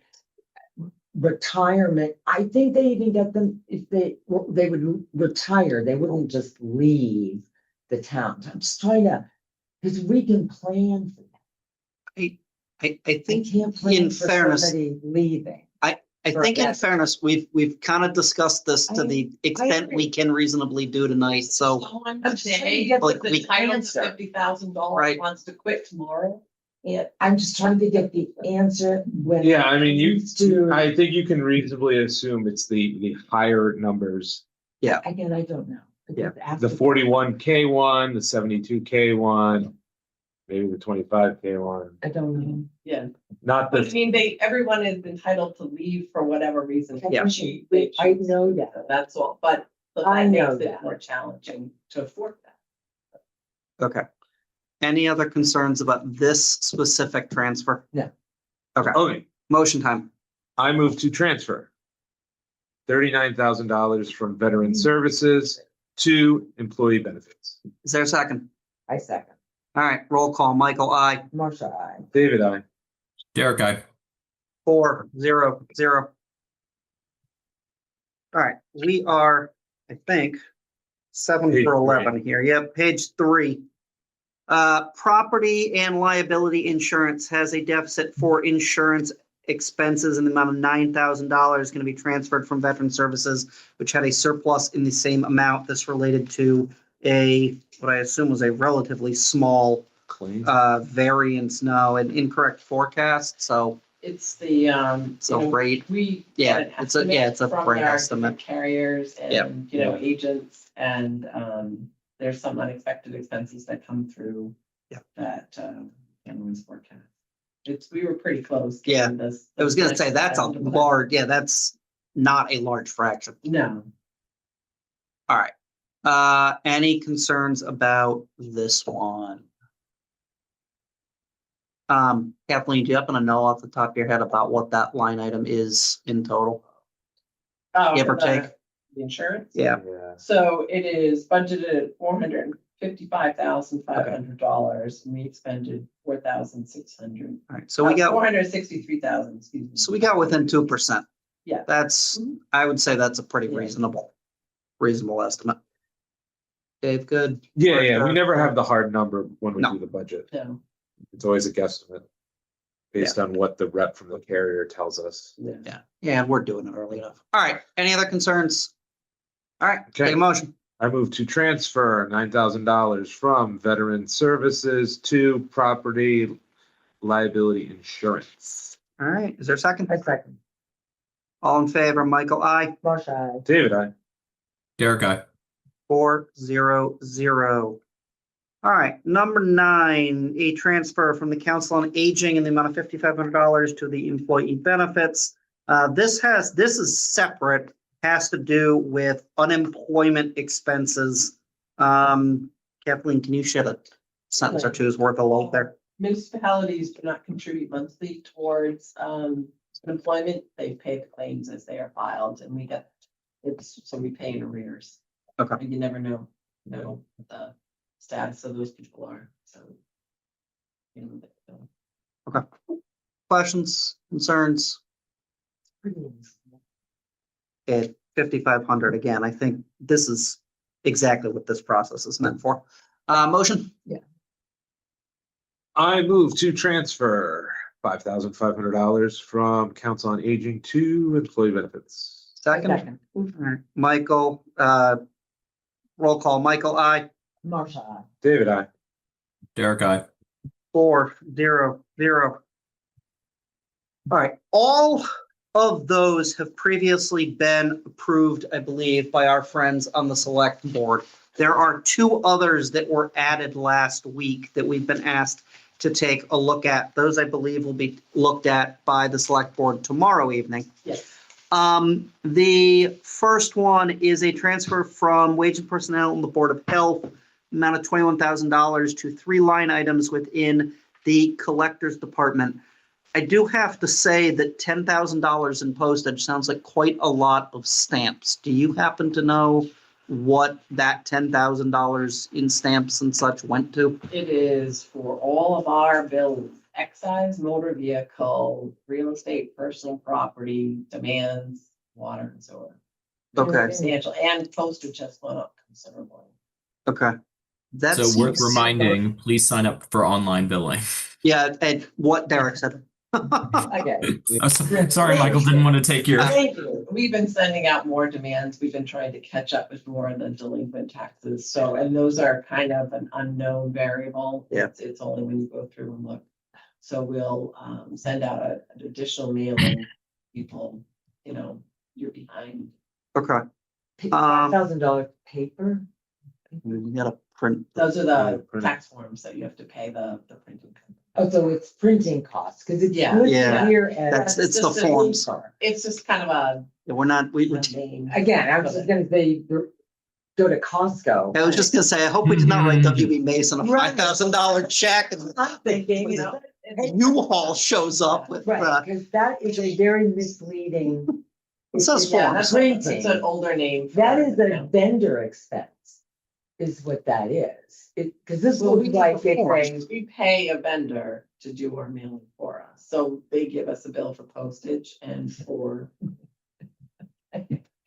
retirement. I think they even get them if they would retire, they wouldn't just leave the town. I'm just trying to, because we can plan for that. I I think, can't plan in for fairness- somebody leaving. I think in Correct. fairness, we've kind of discussed this to the extent we can reasonably do tonight, so. Someone I'm just trying to today get like, with we- the title to answer. $50,000 Right. wants to quit tomorrow. Yeah, I'm just trying to get the answer when. Yeah, I mean, Do- I think you can reasonably assume it's the higher numbers. Again, I don't know. I Yeah, just asked The the- 41K one, the 72K one, maybe the 25K one, I don't know. yeah. not But I the, mean, everyone is entitled to leave for whatever reason. Yeah. They I choose. know that. That's all, but So I that know makes it that. more challenging to afford that. Okay. Any other concerns about this specific transfer? No. Okay, Okay, motion time. I move to transfer $39,000 from veteran services to employee benefits. Is there a second? I second. All right, roll call. Michael, I. Marcia, I. David, I. Derek, I. 4-0-0. All right, we are, I think, 7 Page for three. 11 here. Yep, page 3. Property and liability insurance has a deficit for insurance expenses in the amount of $9,000 going to be transferred from veteran services, which had a surplus in the same amount. This related to what I assume was a relatively small Claim. variance, no, an incorrect forecast. So It's the, rate. we. Yeah, get an it's a- yeah, it's a estimate from rate our estimate. different carriers Yep. and, agents and, there's some unexpected expenses that come through. Yep. That, can always forecast. We were pretty close. Yeah, getting this- I was going to say that's a down to the- large, yeah, that's not a large fraction. No, All right. Any concerns about this one? Kathleen, do you happen to know off the top of your head about what that line item is in total? oh, Give or for take. the insurance? Yeah. So it is budgeted at $455,500 and we expended $4,600. All right, so we got, $463,000, excuse me. so we got within 2%. Yeah. That's, Mhm. I would say that's a pretty Yeah. reasonable estimate. Dave, good? Yeah, we never have the hard number when we No. do the budget. No, It's always a guesstimate based on what the rep from the carrier tells us. yeah. Yeah, we're doing it early enough. All right, any other concerns? All right, Okay. take a motion. I move to transfer $9,000 from veteran services to property liability insurance. All right, is there a second? I second. All in favor, Michael, I. Marcia, I. David, I. Derek, I. 4-0-0. All right, number 9, a transfer from the Council on Aging in the amount of $5,500 to the employee benefits. This is separate, has to do with unemployment expenses. Kathleen, can you shed a sentence or two's worth of light there? Municipalities do not contribute monthly towards employment. They pay the claims as they are filed and we get, so we pay in arrears. Okay. And you never know what the status of those people are, so. Okay. Questions, concerns? At 5,500 again, I think this is exactly what this process is meant for. Motion? I move to transfer $5,500 from Council on Aging to employee benefits. Second? All right, Michael, roll call. Michael, I. Marcia, I. David, I. Derek, I. 4-0-0. All right, all of those have previously been approved, I believe, by our friends on the select board. There are 2 others that were added last week that we've been asked to take a look at. Those, I believe, will be looked at by the select board tomorrow evening. Yes. The first one is a transfer from Wage and Personnel and the Board of Health, amount of $21,000 to 3 line items within the Collectors Department. I do have to say that $10,000 in postage sounds like quite a lot of stamps. Do you happen to know what that $10,000 in stamps and such went to? It is for all of our bills, excise, motor vehicle, real estate, personal property, demands, water and sewer. Okay. Substantial, and postage has gone up considerably. Okay. That So worth seems- reminding, please sign up for online billing. Yeah, and what Derek said. Okay. Oh, sorry, Michael, didn't want to take your. Thank you. We've been sending out more demands. We've been trying to catch up with more of the delinquent taxes. So, and those are kind of an unknown variable. Yeah. It's only when you go through and look. So we'll send out an additional mailing. People, you're behind. Okay. $5,000 paper? You gotta print. Those are Yeah, the print. tax forms that you have to pay the printing company. Oh, so it's printing costs, because it's Yeah. listed Yeah. here as. That's, it's the just a- forms. It's just kind of a We're not, we, name. Again, I was just gonna say, go to Costco. I was just gonna say, I hope we did not write WB Mason a Right. $5,000 check and I'm thinking, you know. U-Haul shows up with, Right, because that is a very misleading. It says Yeah, forms. That's printing. an older name. for That is it, a yeah. vendor expense, is what that is. Because this Well, looks we like get the it's forms. We pay a vendor to do our mailing for us, so they give us a bill for postage and for.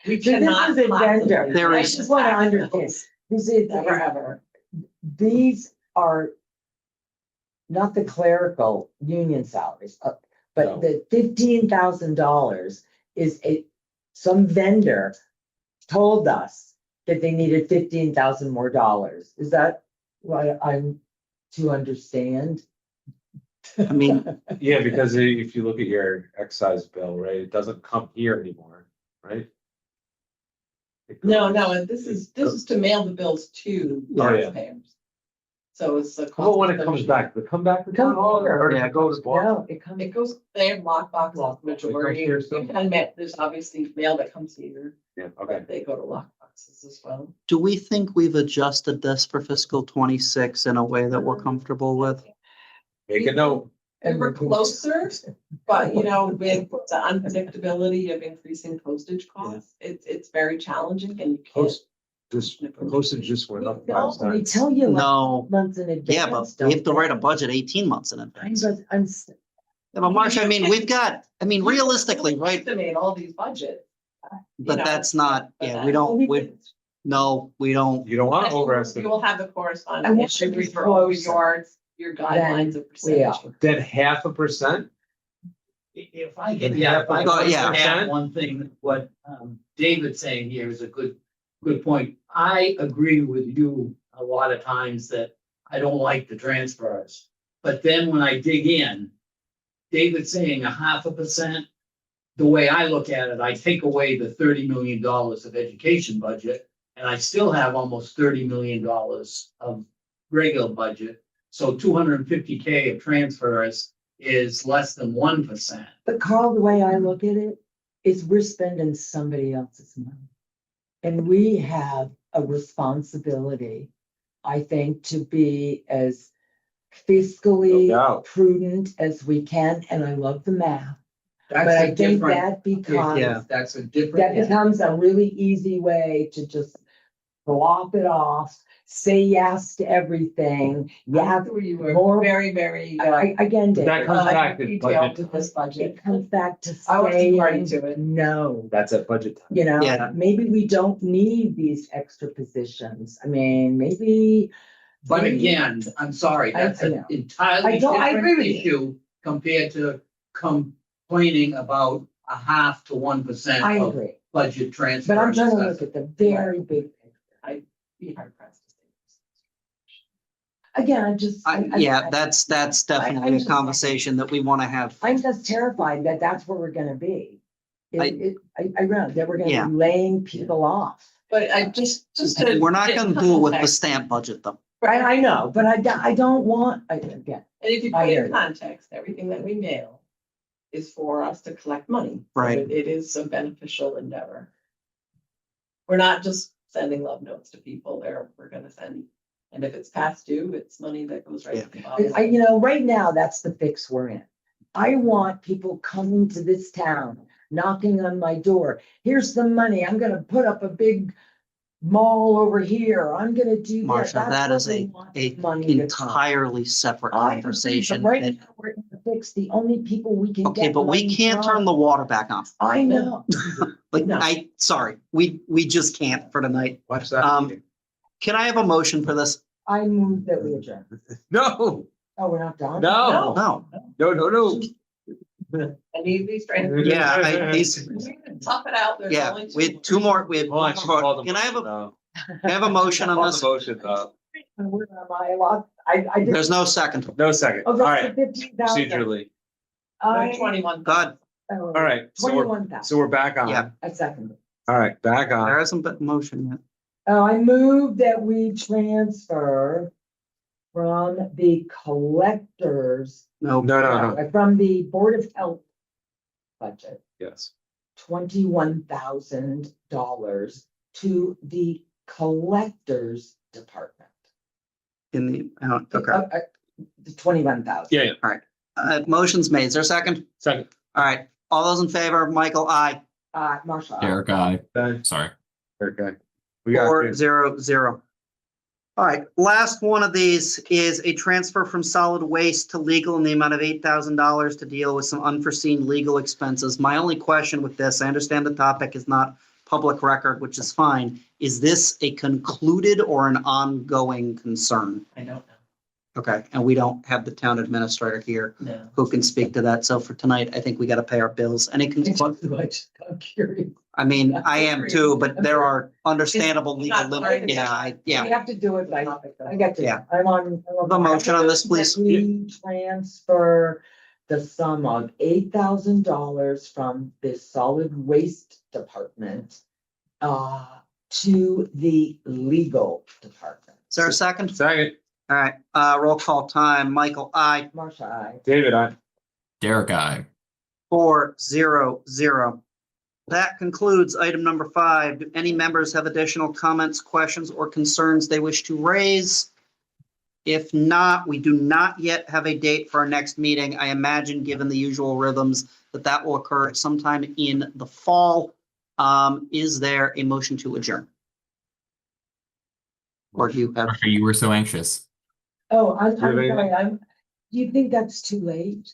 We So cannot. this is a vendor. possibly There I is- just want to tax understand, bills this is, Forever. these are not the clerical union salaries, No. but the $15,000 is some vendor told us that they needed 15,000 more dollars. Is that what I'm to understand? I mean, Yeah, because if you look at your excise bill, right, it doesn't come here anymore, right? It No, goes- no, and this is to mail the bills to Oh, yeah. taxpayers. So it's a. Well, when it cost comes associated. back, does it come back to Come town hall or does Yeah, it go to Boston? No, it comes. It goes, they have lockboxes, majority, here still? and there's obviously mail that comes here, Yeah, okay. but they go to lockboxes as well. do we think we've adjusted this for fiscal 26 in a way that we're comfortable with? Make a note. We were closer, but you know, with the unpredictability of increasing postage costs, it's very challenging and you can't. Post, just postage just went up 5 They times. tell you like No, months in advance. yeah, but we have to don't write a they? budget 18 months in advance. I'm Yeah, but Marcia, I mean, we've got, I mean, realistically, right, Estimate all these budgets. but know, that's not, but yeah, that- we don't, no, we don't. You don't want to You overestimate. will have the I corresponding want you to issue be for all closer your guidelines of we are. percentage. Then 0.5%? If I can, Yeah, if I go- can yeah. add one thing, what David's saying here is a good point. I agree with you a lot of times that I don't like the transfers. But then when I dig in, David's saying 0.5%. The way I look at it, I take away the $30 million of education budget, and I still have almost $30 million of regular budget. So 250K of transfers is less than 1%. But Carl, the way I look at it is we're spending somebody else's money. And we have a responsibility, I think, to be as No fiscally doubt. prudent as we can, and I love the math. That's But a I think different- that becomes, Yeah. That's a that different. becomes a really easy way to just flop it off, say yes to everything. Yeah, You were more- very, very. again, But that Dave, comes back to detailed budget. with this budget. it comes back to I wasn't party saying to it. no. That's at budget time. You know, Yeah. maybe we don't need these extra positions. I mean, maybe. But they- again, I'm sorry, I- that's I an know. entirely I agree different with you. issue compared to complaining about 0.5 to 1% I of agree, budget transfer. but I'm trying to look at the very big picture. Be hard pressed to say. Again, I just. Yeah, that's definitely a just- conversation that we want to have. I'm just terrified that that's where we're gonna be. I- I read that we're gonna Yeah. be laying people off. But I just to. We're not get gonna do it with the context, stamp budget though. I know, but I don't want, again, And if you I put hear in you. context, everything that we mail is for us to collect money. So Right. It is a beneficial endeavor. We're not just sending love notes to people there, we're gonna send, and if it's past due, it's money that goes right to the bottom. right now, that's the fix we're in. I want people coming to this town, knocking on my door. Here's the money. I'm gonna put up a big mall over here. I'm gonna do that. Marcia, That's that where is they a want a money to come. entirely separate I agree, but conversation. Right and- now, we're gonna fix the only people we can Okay, get. but we money can't from. turn the water back on. I know. Like, No. sorry, we just can't for tonight. Watch that Um, meeting. Can I have a motion for this? I move that we adjourn. No, Oh, we're not done? no, No, no. I need these transfers. yeah, Tough it out, there's yeah, only we have two more, we have. Well, I should call the Can I have motion, a, though. can I have a motion on Call the this? motion, though. Where am I? Lost- I did. There's no second. No second. Oh, All that's right, the 15,000. procedurally. I. 21. God, All All right, so we're, 21,000. so we're back on. Yeah. I second it. All right, back on. there hasn't been a motion yet. Oh, I move that we transfer from the collectors, No. No. from the Board of Health budget, Yes. $21,000 to the collector's department. In the, okay. The 21,000. Yeah. Motion's made. Is there a second? Second. All right. All those in favor, Michael, aye. Marshall. Derek, aye. Done. Sorry. Okay. We got 4-0-0. All right, last one of these is a transfer from solid waste to legal in the amount of $8,000 to deal with some unforeseen legal expenses. My only question with this, I understand the topic is not public record, which is fine. Is this a concluded or an ongoing concern? I don't Okay, and we don't have the town administrator here know, no. who can speak to that. So for tonight, I think we got to pay our bills. Any concern? I'm curious. I mean, I am too, but there are understandable legal Not limits. right. Yeah, We have to do it, but I got to, Yeah. I'm on. The motion on this, please. We transfer the sum of $8,000 from the solid waste department to the legal department. Is there a second? Second. All right, roll call time. Michael, aye. Marcia, I. David, Derek, aye. 4-0-0. That concludes item number 5. Do any members have additional comments, questions, or concerns they wish to raise? If not, we do not yet have a date for our next meeting. I imagine, given the usual rhythms, that will occur sometime in the fall. Is there a motion to adjourn? Or do you have? You were so anxious. Oh, I'm Really? sorry, do you think that's too late?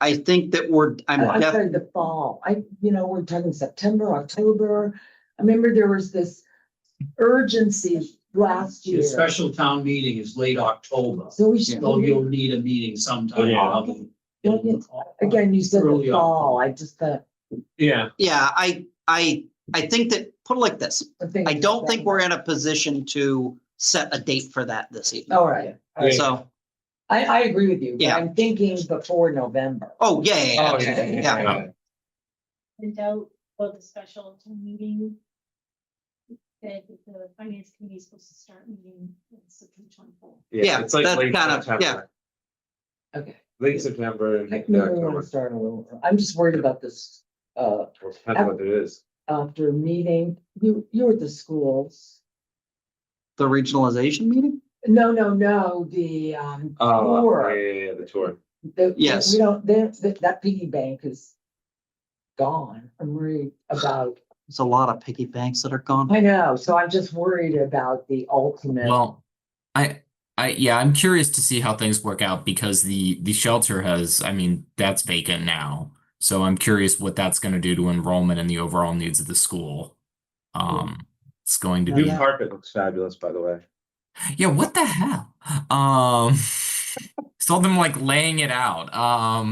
I think that I'm I'm definitely. sorry, the fall. We're talking September, October. I remember there was this urgency last The year. special town meeting is late October, So we should, so you'll need a meeting sometime. Yeah. again, you said the Early fall. October. I just thought. yeah. Yeah, I think that, put it like this, I don't think we're in a position to set a date for that this evening. All right. All right. So, I agree with you, but Yeah. I'm thinking before November. oh, yeah. And out for the special town meeting. That the finance committee is supposed to start meeting in September 24th. Yeah, It's like that's late kind of- September. Okay. Late September. and Maybe we want October. to start a little, I'm just worried about this, Well, depends what it is. after meeting, you were at the schools. The regionalization meeting? No, the, Oh, tour. yeah, the tour. Yes. We don't, that piggy bank is gone. I'm worried about, There's a lot of piggy banks that are gone. I know, so I'm just worried about the ultimate. Well, I'm curious to see how things work out because the shelter has, that's vacant now. So I'm curious what that's going to do to enrollment and the overall needs of the school. It's going to New be, Yeah. carpet looks fabulous, by the way. yeah, what the hell? Saw them like laying it out. Are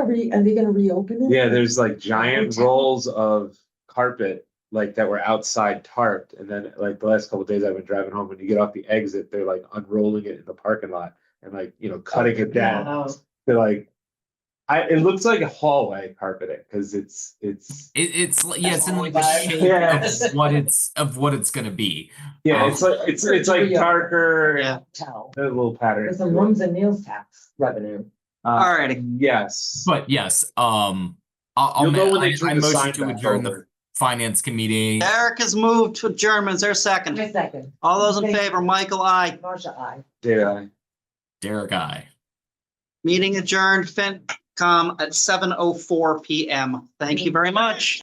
they gonna reopen it? Yeah, there's like giant rolls of carpet like that were outside tarped, and then like the last couple of days I've been driving home, when you get off the exit, they're like unrolling it in the parking lot and like, cutting it down. Wow. They're like, it looks like a hallway carpeting because it's It's in like the Vibe. shape Yeah. of what it's going to be. yeah, it's like it's like darker. Yeah. Tell. A little pattern. There's some rooms and meals tax revenue. Alrighty. Yes. But yes, I'll You'll know when they turn I the motion sign to back adjourn the over. finance committee. Eric has moved to adjournment. Is there a second? My second. All those in Thank favor, Michael, aye. Marcia, I. Yeah. Derek, aye. Meeting adjourned, FinCom at 7:04 PM. Thank you very much.